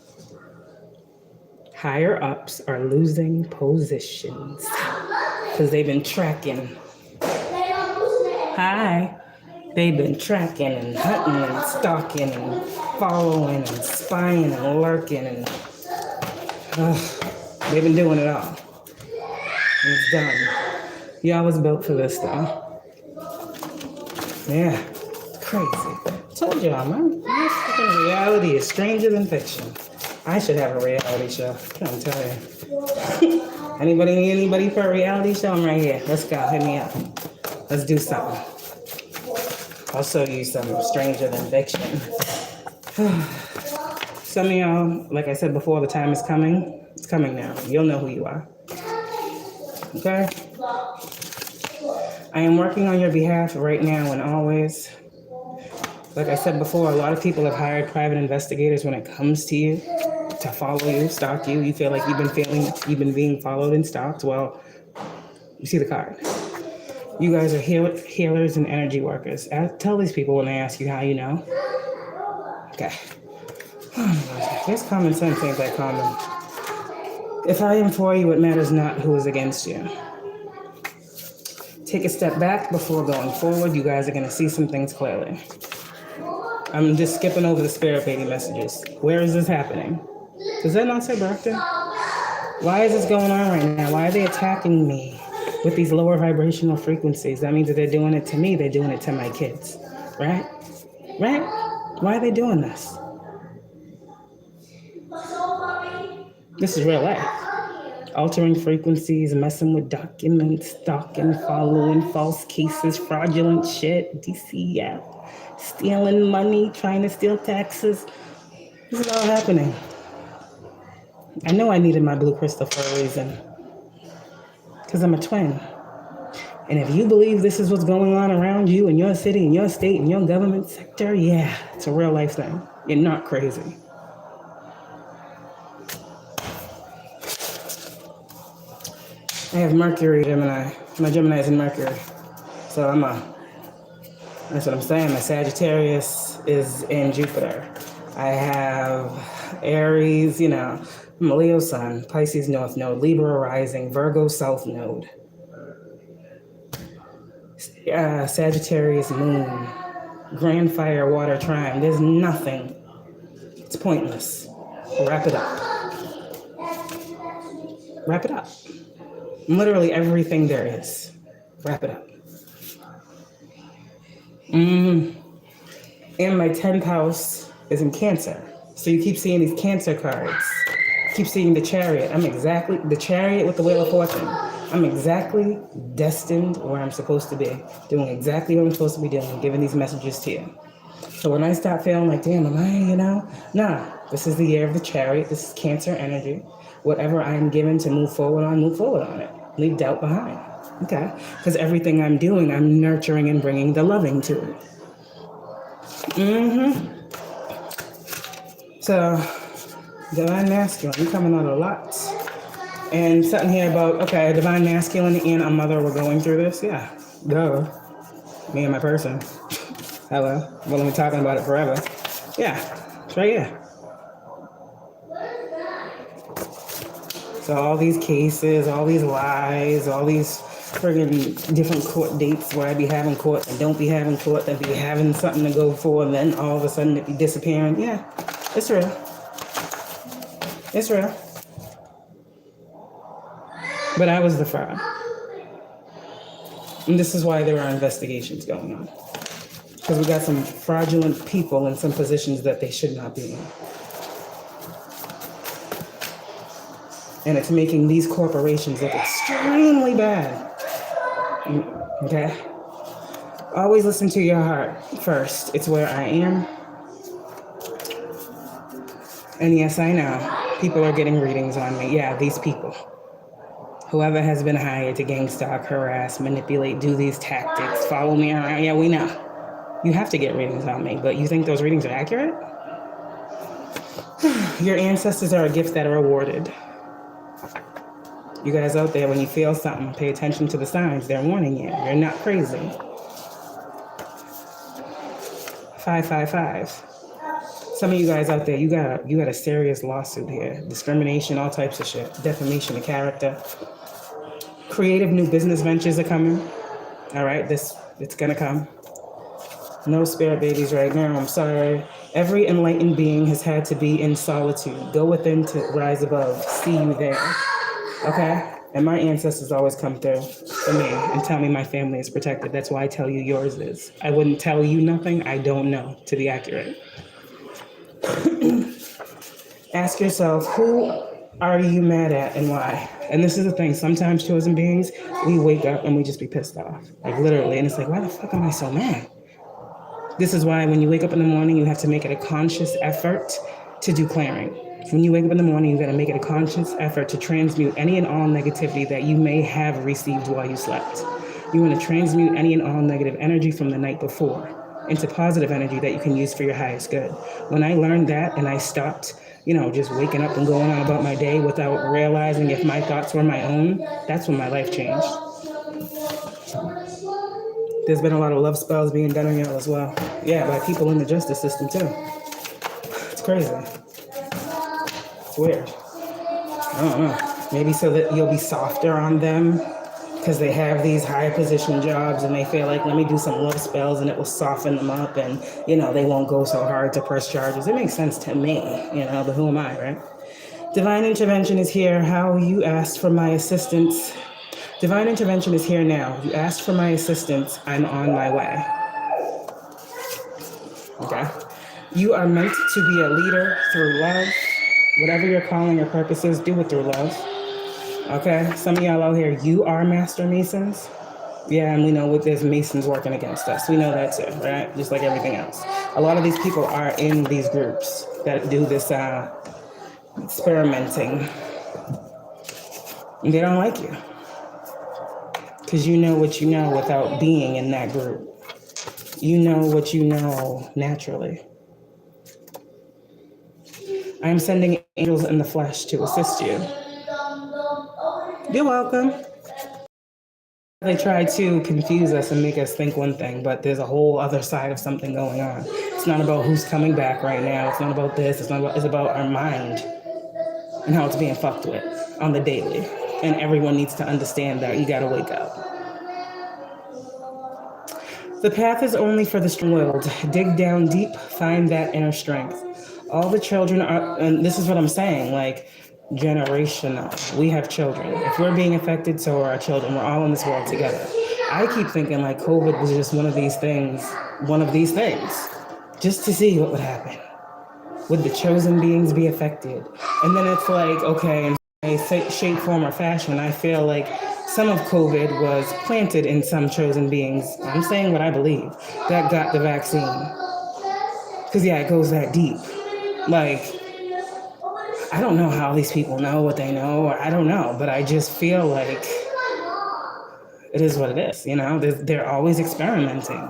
Higher ups are losing positions because they've been tracking. Hi. They've been tracking and hunting and stalking and following and spying and lurking and they've been doing it all. And it's done. Y'all was built for this though. Yeah, it's crazy. Told y'all, man. Fucking reality is stranger than fiction. I should have a reality show. I'm telling you. Anybody need anybody for a reality show? I'm right here. Let's go. Hit me up. Let's do something. I'll show you some stranger than fiction. Some of y'all, like I said before, the time is coming. It's coming now. You'll know who you are. Okay? I am working on your behalf right now and always. Like I said before, a lot of people have hired private investigators when it comes to you, to follow you, stalk you. You feel like you've been being followed and stalked. Well, you see the card. You guys are healers and energy workers. Tell these people when they ask you how you know. Okay. Oh my gosh, there's common sense ain't that common. If I am for you, it matters not who is against you. Take a step back before going forward. You guys are going to see some things clearly. I'm just skipping over the spirit baby messages. Where is this happening? Does that not say Brockton? Why is this going on right now? Why are they attacking me with these lower vibrational frequencies? That means that they're doing it to me. They're doing it to my kids. Right? Right? Why are they doing this? This is real life. Altering frequencies, messing with documents, stalking, following, false cases, fraudulent shit, DCF, stealing money, trying to steal taxes. This is all happening. I know I needed my blue crystal for a reason. Because I'm a twin. And if you believe this is what's going on around you in your city, in your state, in your government sector, yeah, it's a real life thing. You're not crazy. I have Mercury, Gemini. My Gemini is in Mercury. So that's what I'm saying. My Sagittarius is in Jupiter. I have Aries, I'm a Leo Sun, Pisces North Node, Libra Rising, Virgo South Node. Sagittarius Moon, Grand Fire Water Trine. There's nothing. It's pointless. Wrap it up. Wrap it up. Literally everything there is. Wrap it up. And my 10th house is in Cancer. So you keep seeing these Cancer cards. Keep seeing the Chariot. The Chariot with the Wheel of Fortune. I'm exactly destined where I'm supposed to be. Doing exactly what I'm supposed to be doing. Giving these messages to you. So when I stop feeling like, damn, am I, Nah, this is the year of the Chariot. This is Cancer energy. Whatever I am given to move forward on it. Leave doubt behind. Okay? Because everything I'm doing, I'm nurturing and bringing the loving to it. So, divine masculine, you're coming out a lot. And something here about, okay, divine masculine and a mother were going through this. Yeah. Duh. Me and my person. Hello. Well, I've been talking about it forever. Yeah. It's right here. So all these cases, all these lies, all these friggin' different court dates where I be having court and don't be having court, and be having something to go for, and then all of a sudden it be disappearing. Yeah, it's real. It's real. But I was the fraud. And this is why there are investigations going on. Because we got some fraudulent people in some positions that they should not be in. And it's making these corporations look extremely bad. Okay? Always listen to your heart first. It's where I am. And yes, I know. People are getting readings on me. Yeah, these people. Whoever has been hired to gang stalk, harass, manipulate, do these tactics, follow me around. Yeah, we know. You have to get readings on me, but you think those readings are accurate? Your ancestors are a gift that are awarded. You guys out there, when you feel something, pay attention to the signs. They're warning you. You're not crazy. 555. Some of you guys out there, you got a serious lawsuit here. Discrimination, all types of shit. Defamation of character. Creative new business ventures are coming. All right, it's gonna come. No spirit babies right now, I'm sorry. Every enlightened being has had to be in solitude. Go within to rise above. See you there. Okay? And my ancestors always come through for me and tell me my family is protected. That's why I tell you yours is. I wouldn't tell you nothing I don't know, to be accurate. Ask yourself, who are you mad at and why? And this is the thing, sometimes chosen beings, we wake up and we just be pissed off. Like literally, and it's like, why the fuck am I so mad? This is why when you wake up in the morning, you have to make it a conscious effort to do clearing. When you wake up in the morning, you gotta make it a conscious effort to transmute any and all negativity that you may have received while you slept. You wanna transmute any and all negative energy from the night before. into positive energy that you can use for your highest good. When I learned that and I stopped, just waking up and going on about my day without realizing if my thoughts were my own, that's when my life changed. There's been a lot of love spells being done on y'all as well. Yeah, by people in the justice system too. It's crazy. It's weird. I don't know. Maybe so that you'll be softer on them because they have these high position jobs and they feel like, let me do some love spells and it will soften them up and, they won't go so hard to press charges. It makes sense to me, but who am I, right? Divine intervention is here. How you asked for my assistance. Divine intervention is here now. You asked for my assistance. I'm on my way. Okay? You are meant to be a leader through love. Whatever your calling or purpose is, do it through love. Okay? Some of y'all out here, you are master masons. Yeah, and we know there's masons working against us. We know that too, right? Just like everything else. A lot of these people are in these groups that do this experimenting. And they don't like you. Because you know what you know without being in that group. You know what you know naturally. I am sending angels in the flesh to assist you. You're welcome. They try to confuse us and make us think one thing, but there's a whole other side of something going on. It's not about who's coming back right now. It's not about this. It's about our mind and how it's being fucked with on the daily. And everyone needs to understand that. You gotta wake up. The path is only for the strong-willed. Dig down deep, find that inner strength. All the children are, and this is what I'm saying, like generational. We have children. If we're being affected, so are our children. We're all in this world together. I keep thinking like COVID was just one of these things, just to see what would happen. Would the chosen beings be affected? And then it's like, okay, in a shape, form, or fashion, I feel like some of COVID was planted in some chosen beings. I'm saying what I believe, that got the vaccine. Because yeah, it goes that deep. Like, I don't know how these people know what they know, or I don't know, but I just feel like it is what it is, They're always experimenting.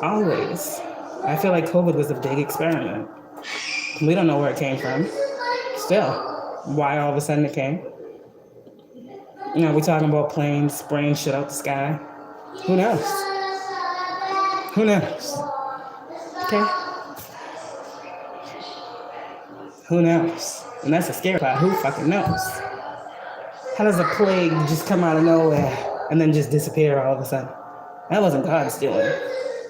Always. I feel like COVID was a big experiment. We don't know where it came from. Still, why all of a sudden it came? We're talking about planes spraying shit out the sky. Who knows? Who knows? Okay? Who knows? And that's a scary part. Who fucking knows? How does a plague just come out of nowhere and then just disappear all of a sudden? That wasn't God's doing.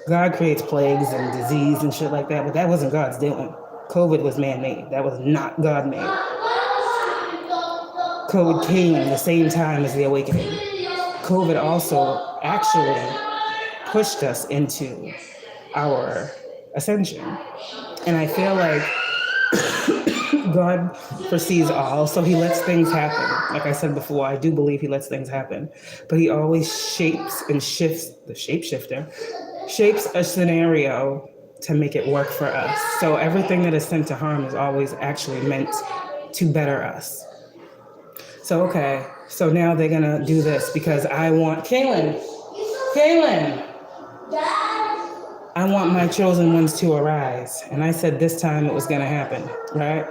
God creates plagues and disease and shit like that, but that wasn't God's doing. COVID was man-made. That was not God-made. COVID came at the same time as the awakening. COVID also actually pushed us into our ascension. And I feel like God foresees all, so he lets things happen. Like I said before, I do believe he lets things happen. But he always shapes and shifts, the shapeshifter, shapes a scenario to make it work for us. So everything that is sent to harm is always actually meant to better us. So, okay, so now they're gonna do this because I want, Kaylin, I want my chosen ones to arise. And I said this time it was gonna happen, right?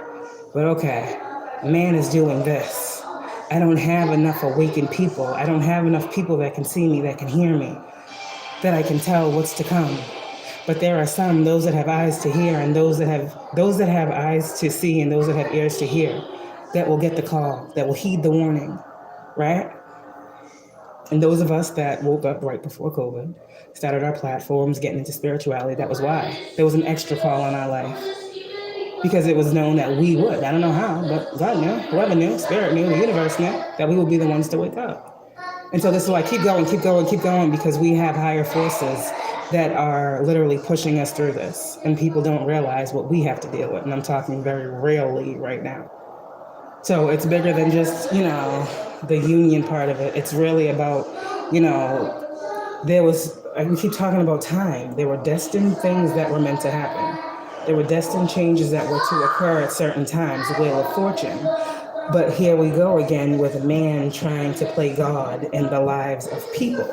But okay, man is doing this. I don't have enough awakened people. I don't have enough people that can see me, that can hear me, that I can tell what's to come. But there are some, those that have eyes to hear and those that have eyes to see and those that have ears to hear, that will get the call, that will heed the warning, right? And those of us that woke up right before COVID, started our platforms, getting into spirituality, that was why. There was an extra call on our life. Because it was known that we would. I don't know how, but God knew, whoever knew, Spirit knew, the universe knew, that we would be the ones to wake up. And so this is why keep going, because we have higher forces that are literally pushing us through this. And people don't realize what we have to deal with. And I'm talking very really right now. So it's bigger than just, the union part of it. It's really about, we keep talking about time. There were destined things that were meant to happen. There were destined changes that were to occur at certain times, the Wheel of Fortune. But here we go again with a man trying to play God in the lives of people,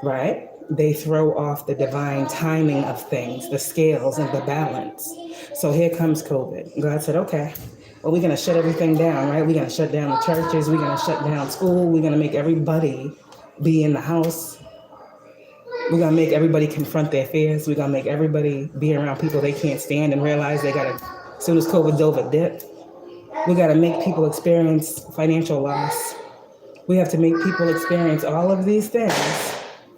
right? they throw off the divine timing of things, the scales and the balance. So here comes COVID. God said, okay, well, we're going to shut everything down, right? We're going to shut down the churches. We're going to shut down school. We're going to make everybody be in the house. We're going to make everybody confront their fears. We're going to make everybody be around people they can't stand and realize they got to, as soon as COVID's over, dip. We got to make people experience financial loss. We have to make people experience all of these things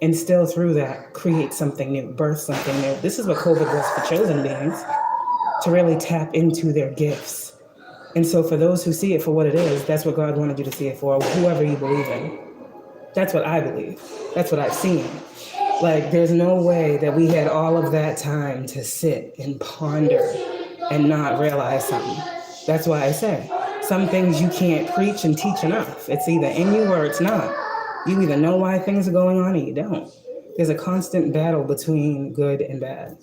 and still through that create something new, birth something new. This is what COVID was for chosen beings, to really tap into their gifts. And so for those who see it for what it is, that's what God wanted you to see it for, whoever you believe in. That's what I believe. That's what I've seen. Like, there's no way that we had all of that time to sit and ponder and not realize something. That's why I say, some things you can't preach and teach enough. It's either in you or it's not. You either know why things are going on or you don't. There's a constant battle between good and bad.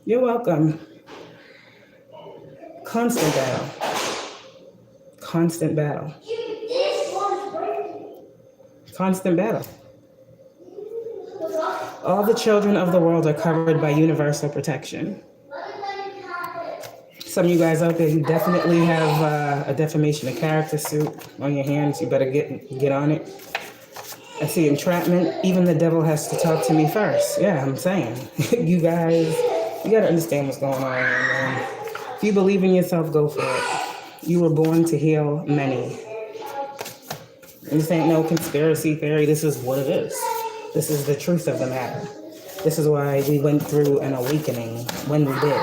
You're welcome. Constant battle. Constant battle. Constant battle. All the children of the world are covered by universal protection. Some of you guys out there, you definitely have a defamation of character suit on your hands. You better get on it. I see entrapment. Even the devil has to talk to me first. Yeah, I'm saying. You guys, you got to understand what's going on, man. If you believe in yourself, go for it. You were born to heal many. And this ain't no conspiracy theory. This is what it is. This is the truth of the matter. This is why we went through an awakening when we did.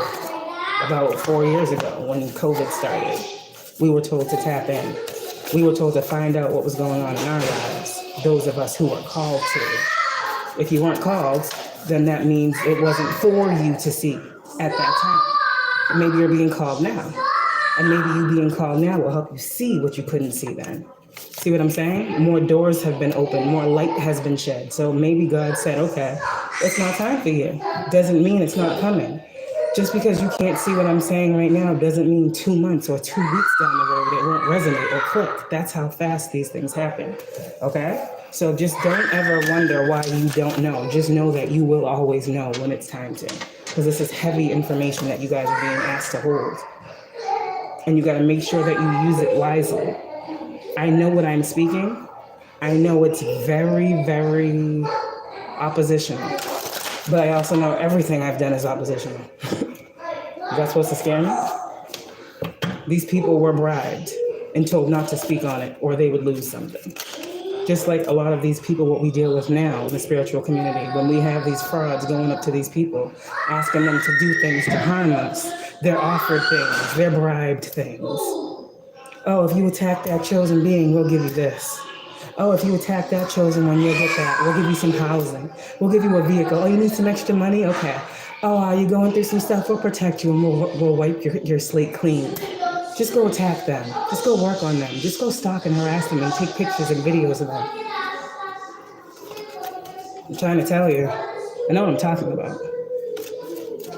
About 4 years ago, when COVID started, we were told to tap in. We were told to find out what was going on in our lives, those of us who were called to. If you weren't called, then that means it wasn't for you to see at that time. Maybe you're being called now. And maybe you being called now will help you see what you couldn't see then. See what I'm saying? More doors have been opened, more light has been shed. So maybe God said, okay, it's not time for you. Doesn't mean it's not coming. Just because you can't see what I'm saying right now doesn't mean 2 months or 2 weeks down the road it won't resonate or click. That's how fast these things happen, okay? So just don't ever wonder why you don't know. Just know that you will always know when it's time to, because this is heavy information that you guys are being asked to hold. And you got to make sure that you use it wisely. I know what I'm speaking. I know it's very, very oppositional. But I also know everything I've done is oppositional. That's supposed to scare me? These people were bribed and told not to speak on it or they would lose something. Just like a lot of these people, what we deal with now in the spiritual community, when we have these frauds going up to these people, asking them to do things to harm us, they're offered things, they're bribed things. Oh, if you attack that chosen being, we'll give you this. Oh, if you attack that chosen one, you'll get that. We'll give you some housing. We'll give you a vehicle. Oh, you need some extra money? Okay. Oh, are you going through some stuff? We'll protect you and we'll wipe your slate clean. Just go attack them. Just go work on them. Just go stalk and harass them and take pictures and videos of them. I'm trying to tell you. I know what I'm talking about.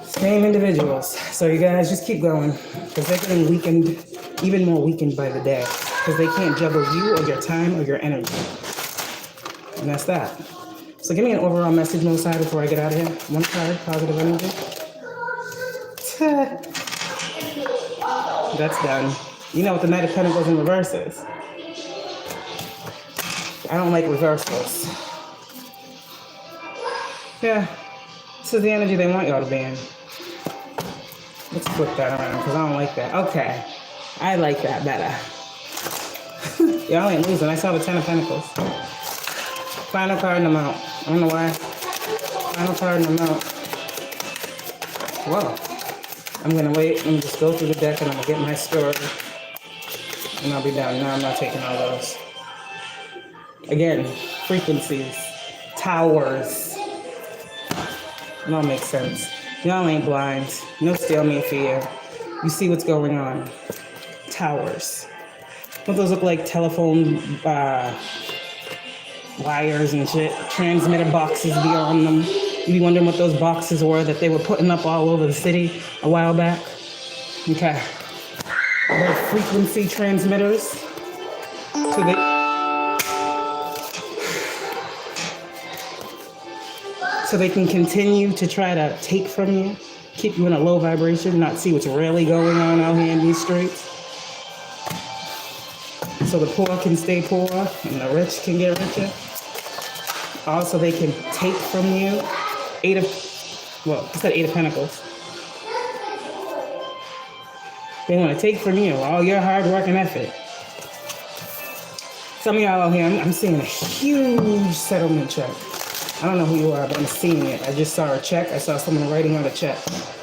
Same individuals. So you guys just keep going, because they're getting weakened, even more weakened by the day, because they can't juggle you or your time or your energy. And that's that. So give me an overall message, Most High, before I get out of here. One card, positive energy. That's done. You know what the Knight of Pentacles in reverse is. I don't like reversals. Yeah, this is the energy they want y'all to be in. Let's flip that around, because I don't like that. Okay, I like that better. Y'all ain't losing. I saw the Ten of Pentacles. Final card in the mount. I don't know why. Final card in the mount. Whoa. I'm going to wait. Let me just go through the deck and I'm going to get my story. And I'll be done. No, I'm not taking all those. Again, frequencies, towers. It all makes sense. Y'all ain't blind. No steal me fear. You see what's going on. Towers. Don't those look like telephone wires and shit? Transmitter boxes be on them. You be wondering what those boxes were that they were putting up all over the city a while back? Okay. They're frequency transmitters. So so they can continue to try to take from you, keep you in a low vibration, not see what's really going on out here in these streets. So the poor can stay poor and the rich can get richer. Also, they can take from you Eight of Pentacles. They want to take from you all your hard work and effort. Some of y'all out here, I'm seeing a huge settlement check. I don't know who you are, but I'm seeing it. I just saw a check. I saw someone writing out a check.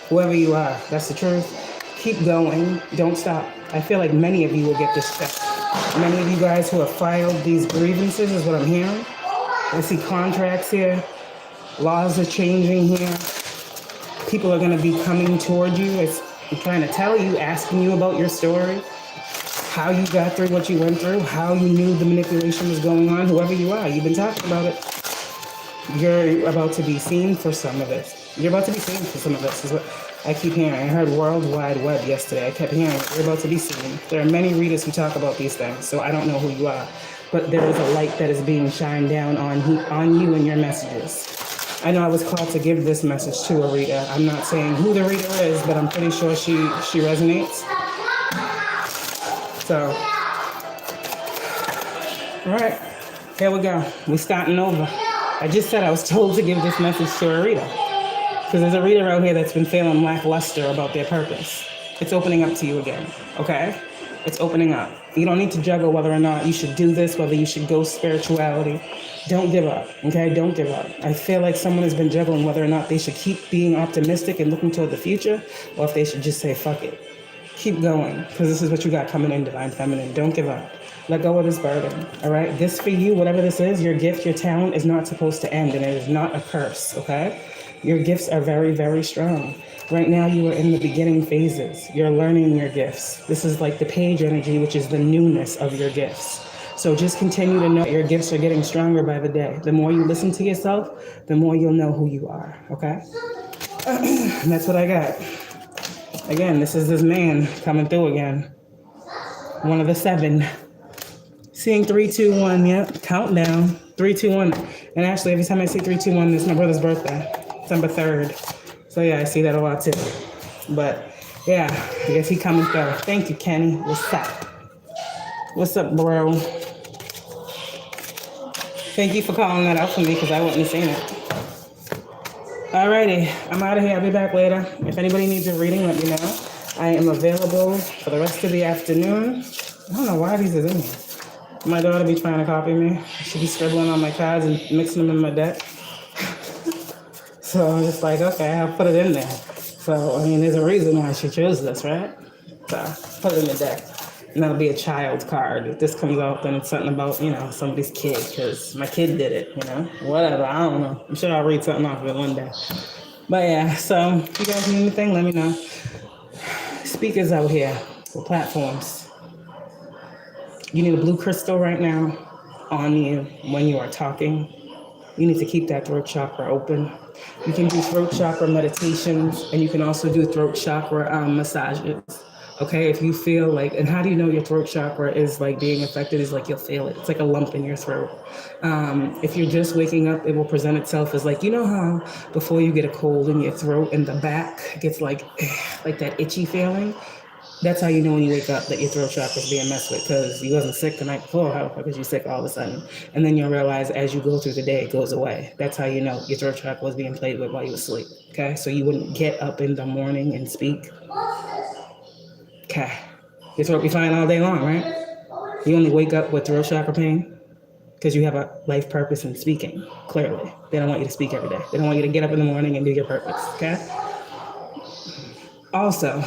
Whoever you are, that's the truth. Keep going. Don't stop. I feel like many of you will get this check. Many of you guys who have filed these grievances is what I'm hearing. I see contracts here. Laws are changing here. People are going to be coming toward you. I'm trying to tell you, asking you about your story, how you got through what you went through, how you knew the manipulation was going on, whoever you are. You've been talking about it. You're about to be seen for some of this. You're about to be seen for some of this is what I keep hearing. I heard World Wide Web yesterday. I kept hearing you're about to be seen. There are many readers who talk about these things, so I don't know who you are. But there is a light that is being shined down on you and your messages. I know I was called to give this message to a reader. I'm not saying who the reader is, but I'm pretty sure she resonates. So, all right, here we go. We're starting over. I just said I was told to give this message to a reader. Because there's a reader out here that's been feeling lackluster about their purpose. It's opening up to you again, okay? It's opening up. You don't need to juggle whether or not you should do this, whether you should go spirituality. Don't give up, okay? Don't give up. I feel like someone has been juggling whether or not they should keep being optimistic and looking toward the future, or if they should just say, fuck it. Keep going, because this is what you got coming in, Divine Feminine. Don't give up. Let go of this burden, all right? This for you, whatever this is, your gift, your talent is not supposed to end, and it is not a curse, okay? Your gifts are very, very strong. Right now, you are in the beginning phases. You're learning your gifts. This is like the page energy, which is the newness of your gifts. So just continue to know your gifts are getting stronger by the day. The more you listen to yourself, the more you'll know who you are, okay? And that's what I got. Again, this is this man coming through again. One of the 7. Seeing 3, 2, 1, yep, countdown. 3, 2, 1. And actually, every time I see 3, 2, 1, it's my brother's birthday, December 3rd. So yeah, I see that a lot too. But yeah, I guess he coming through. Thank you, Kenny. What's up? What's up, bro? Thank you for calling that out for me because I wouldn't have seen it. Alrighty, I'm out of here. I'll be back later. If anybody needs a reading, let me know. I am available for the rest of the afternoon. I don't know why these are in here. My daughter be trying to copy me. She be scribbling on my cards and mixing them in my deck. So I'm just like, okay, I'll put it in there. So, I mean, there's a reason why she chose this, right? So, put it in the deck. And that'll be a child card. If this comes out, then it's something about, somebody's kid, because my kid did it, Whatever, I don't know. I'm sure I'll read something off of it one day. But yeah, so if you guys need anything, let me know. Speakers out here for platforms. You need a blue crystal right now on you when you are talking. You need to keep that throat chakra open. You can do throat chakra meditations, and you can also do throat chakra massages. Okay, if you feel like, and how do you know your throat chakra is like being affected? Is like you'll feel it. It's like a lump in your throat. If you're just waking up, it will present itself as like, you know how before you get a cold in your throat and the back gets like that itchy feeling? That's how you know when you wake up that your throat chakra is being messed with, because you wasn't sick the night before, because you're sick all of a sudden. And then you'll realize as you go through the day, it goes away. That's how you know your throat chakra was being played with while you were asleep, okay? So you wouldn't get up in the morning and speak. Okay. Your throat be fine all day long, right? You only wake up with throat chakra pain because you have a life purpose in speaking, clearly. They don't want you to speak every day. They don't want you to get up in the morning and do your purpose, okay? Also,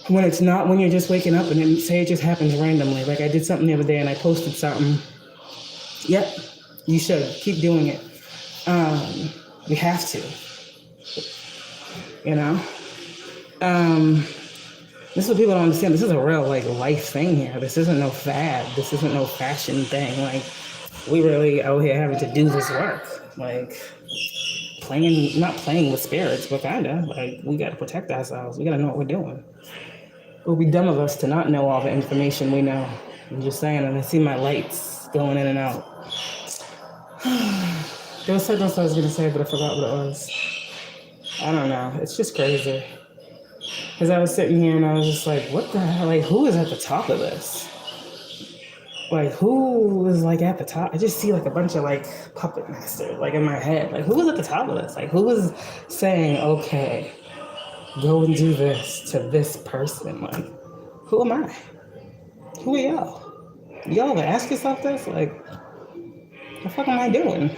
when you're just waking up and then say it just happens randomly. Like I did something the other day and I posted something. Yep, you should keep doing it. We have to, This is what people don't understand. This is a real life thing here. This isn't no fad. This isn't no fashion thing. Like we really out here having to do this work. Like not playing with spirits, but kinda. Like we got to protect ourselves. We got to know what we're doing. It would be dumb of us to not know all the information we know. I'm just saying, and I see my lights going in and out. There was something else I was going to say, but I forgot what it was. I don't know. It's just crazy. Because I was sitting here and I was just like, what the hell? Like, who is at the top of this? Like, who is, like, at the top? I just see, like, a bunch of, like, puppet masters, like, in my head. Like, who is at the top of this? Like, who is saying, okay, go and do this to this person? Like, who am I? Who are y'all? Y'all ever ask yourself this? Like, what the fuck am I doing?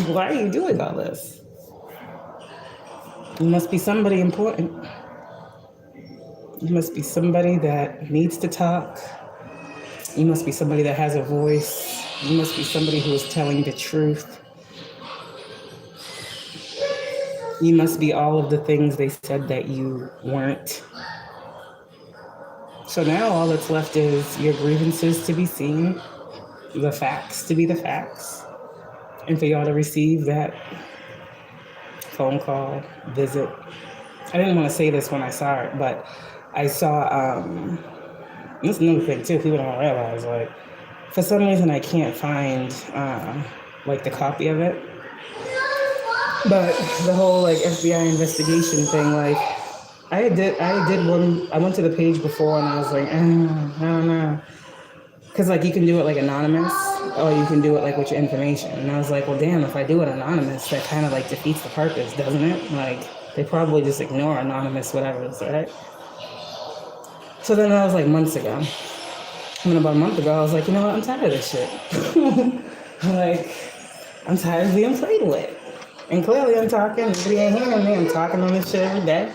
Why are you doing all this? You must be somebody important. You must be somebody that needs to talk. You must be somebody that has a voice. You must be somebody who is telling the truth. You must be all of the things they said that you weren't. So now all that's left is your grievances to be seen, the facts to be the facts, and for y'all to receive that phone call, visit. I didn't want to say this when I saw it, but I saw, this is another thing too, people don't realize, like, for some reason I can't find, like, the copy of it. But the whole, like, FBI investigation thing, like, I did one, I went to the page before and I was like, I don't know. Because, like, you can do it, like, anonymous, or you can do it, like, with your information. And I was like, well, damn, if I do it anonymous, that kind of, like, defeats the purpose, doesn't it? Like, they probably just ignore anonymous whatever it is, right? So then that was, like, months ago. And then about a month ago, I was like, you know what, I'm tired of this shit. Like, I'm tired of being played with. And clearly I'm talking, nobody ain't hearing me, I'm talking on this shit every day.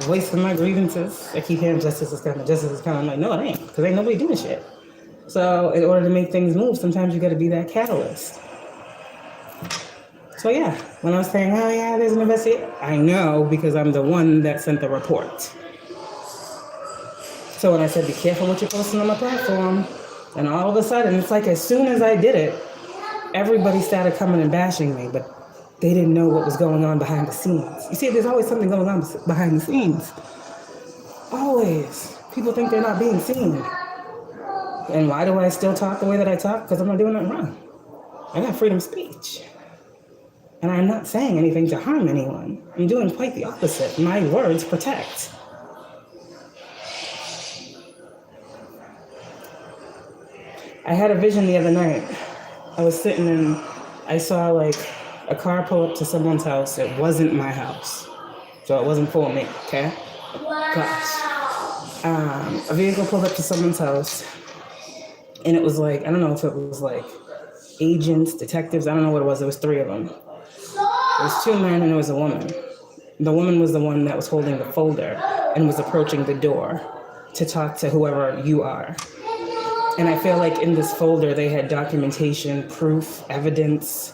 Voicing my grievances. I keep hearing justice is coming. I'm like, no, it ain't, because ain't nobody doing shit. So in order to make things move, sometimes you got to be that catalyst. So yeah, when I was saying, oh yeah, there's an investigation, I know because I'm the one that sent the report. So when I said, be careful what you're posting on my platform, and all of a sudden, it's like as soon as I did it, everybody started coming and bashing me, but they didn't know what was going on behind the scenes. You see, there's always something going on behind the scenes. Always. People think they're not being seen. And why do I still talk the way that I talk? Because I'm not doing nothing wrong. I got freedom of speech. And I'm not saying anything to harm anyone. I'm doing quite the opposite. My words protect. I had a vision the other night. I was sitting and I saw like a car pull up to someone's house. It wasn't my house. So it wasn't for me, okay? Gosh. A vehicle pulled up to someone's house. And it was like, I don't know if it was like agents, detectives, I don't know what it was. There was 3 of them. There was 2 men and there was a woman. The woman was the one that was holding the folder and was approaching the door to talk to whoever you are. And I feel like in this folder, they had documentation, proof, evidence,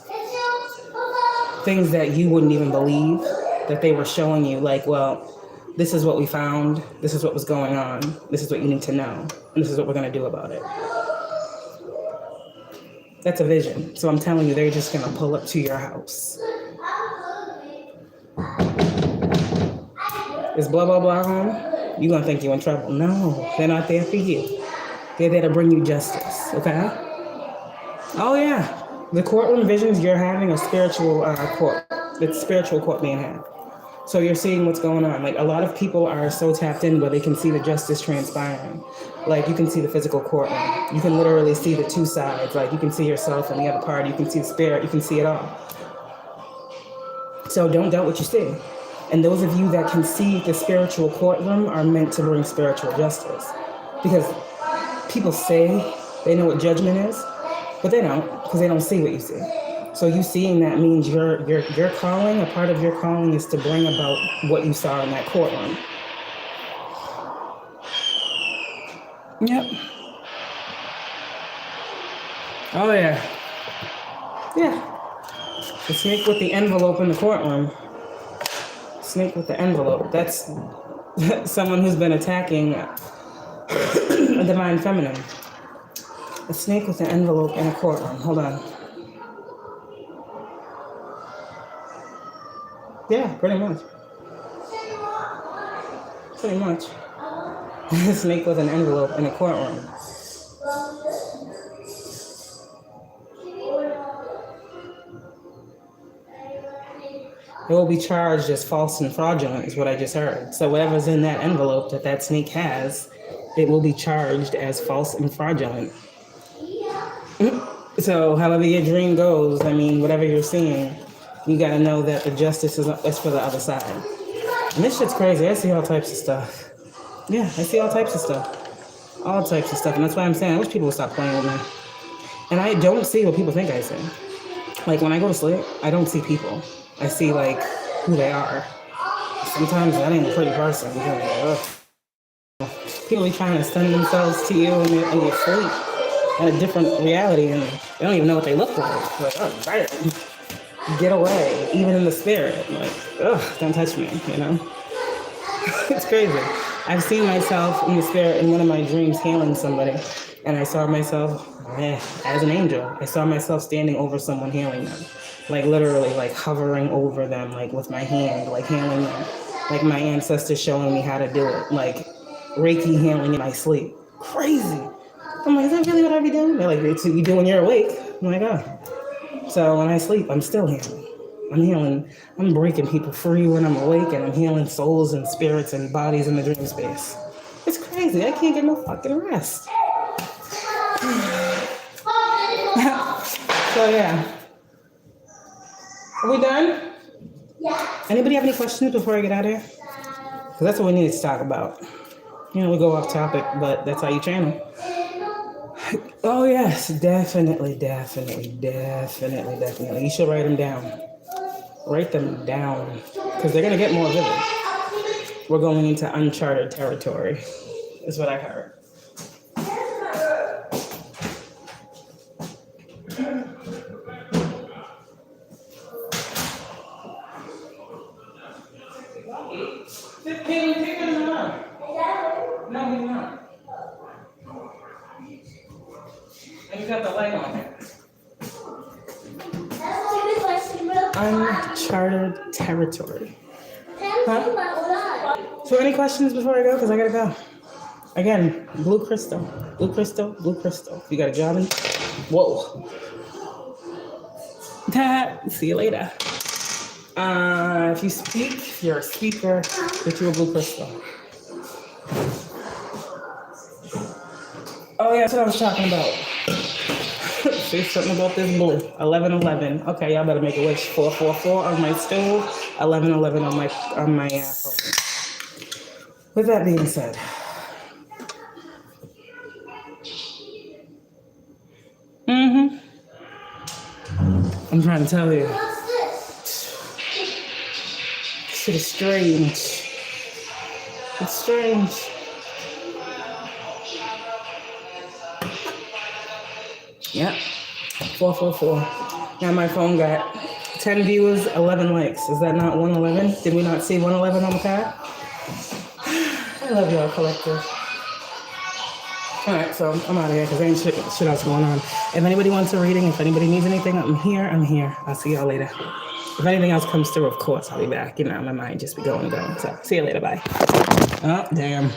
things that you wouldn't even believe that they were showing you. Like, well, this is what we found. This is what was going on. This is what you need to know. And this is what we're going to do about it. That's a vision. So I'm telling you, they're just going to pull up to your house. Is blah, blah, blah home? You're going to think you're in trouble. No, they're not there for you. They're there to bring you justice, okay? Oh, yeah. The courtroom visions you're having are spiritual court. It's spiritual court being had. So you're seeing what's going on. Like, a lot of people are so tapped in where they can see the justice transpiring. Like, you can see the physical courtroom. You can literally see the 2 sides. Like, you can see yourself and the other party. You can see the spirit. You can see it all. So don't doubt what you see. And those of you that can see the spiritual courtroom are meant to bring spiritual justice. Because people say they know what judgment is, but they don't, because they don't see what you see. So you seeing that means your calling, a part of your calling is to bring about what you saw in that courtroom. Yep. Oh, yeah. Yeah. The snake with the envelope in the courtroom. Snake with the envelope. That's someone who's been attacking a divine feminine. A snake with an envelope in a courtroom. Hold on. Yeah, pretty much. Pretty much. A snake with an envelope in a courtroom. it will be charged as false and fraudulent, is what I just heard. So whatever's in that envelope that snake has, it will be charged as false and fraudulent. So however your dream goes, I mean, whatever you're seeing, you got to know that the justice is for the other side. And this shit's crazy. I see all types of stuff. Yeah, I see all types of stuff. All types of stuff. And that's why I'm saying I wish people would stop playing with me. And I don't see what people think I see. Like when I go to sleep, I don't see people. I see like who they are. Sometimes that ain't a pretty person. People be trying to send themselves to you in your sleep in a different reality, and they don't even know what they look like. Like, oh, damn. Get away, even in the spirit. Like, ugh, don't touch me, you know? It's crazy. I've seen myself in the spirit in one of my dreams healing somebody, and I saw myself as an angel. I saw myself standing over someone healing them. Like literally, like hovering over them, like with my hand, like healing them. Like my ancestors showing me how to do it. Like Reiki healing in my sleep. Crazy. I'm like, is that really what I be doing? They're like, it's what you do when you're awake. I'm like, oh. So when I sleep, I'm still healing. I'm healing. I'm breaking people free when I'm awake, and I'm healing souls and spirits and bodies in the dream space. It's crazy. I can't get no fucking rest. So yeah. Are we done? Yeah. Anybody have any questions before I get out of here? Because that's what we need to talk about. You know, we go off topic, but that's how you channel. Oh yes, definitely. You should write them down. Write them down, because they're gonna get more vivid. We're going into uncharted territory, is what I heard. No, he's not. And you got the light on it. Uncharted territory. Huh? So any questions before I go? Because I gotta go. Again, blue crystal. You got a job in? Whoa. See you later. If you speak, you're a speaker. Get you a blue crystal. Oh yeah, that's what I was talking about. Say something about this blue. 1111. Okay, y'all better make a wish. 444 on my stove. 1111 on my phone. With that being said, I'm trying to tell you. Shit is strange. It's strange. Yep. 444. Now my phone got 10 viewers, 11 likes. Is that not 111? Did we not see 111 on the card? I love y'all, collective. All right, so I'm out of here because there ain't shit else going on. If anybody wants a reading, if anybody needs anything, I'm here. I'll see y'all later. If anything else comes through, of course, I'll be back. You know, my mind just be going. So see you later. Bye. Oh, damn.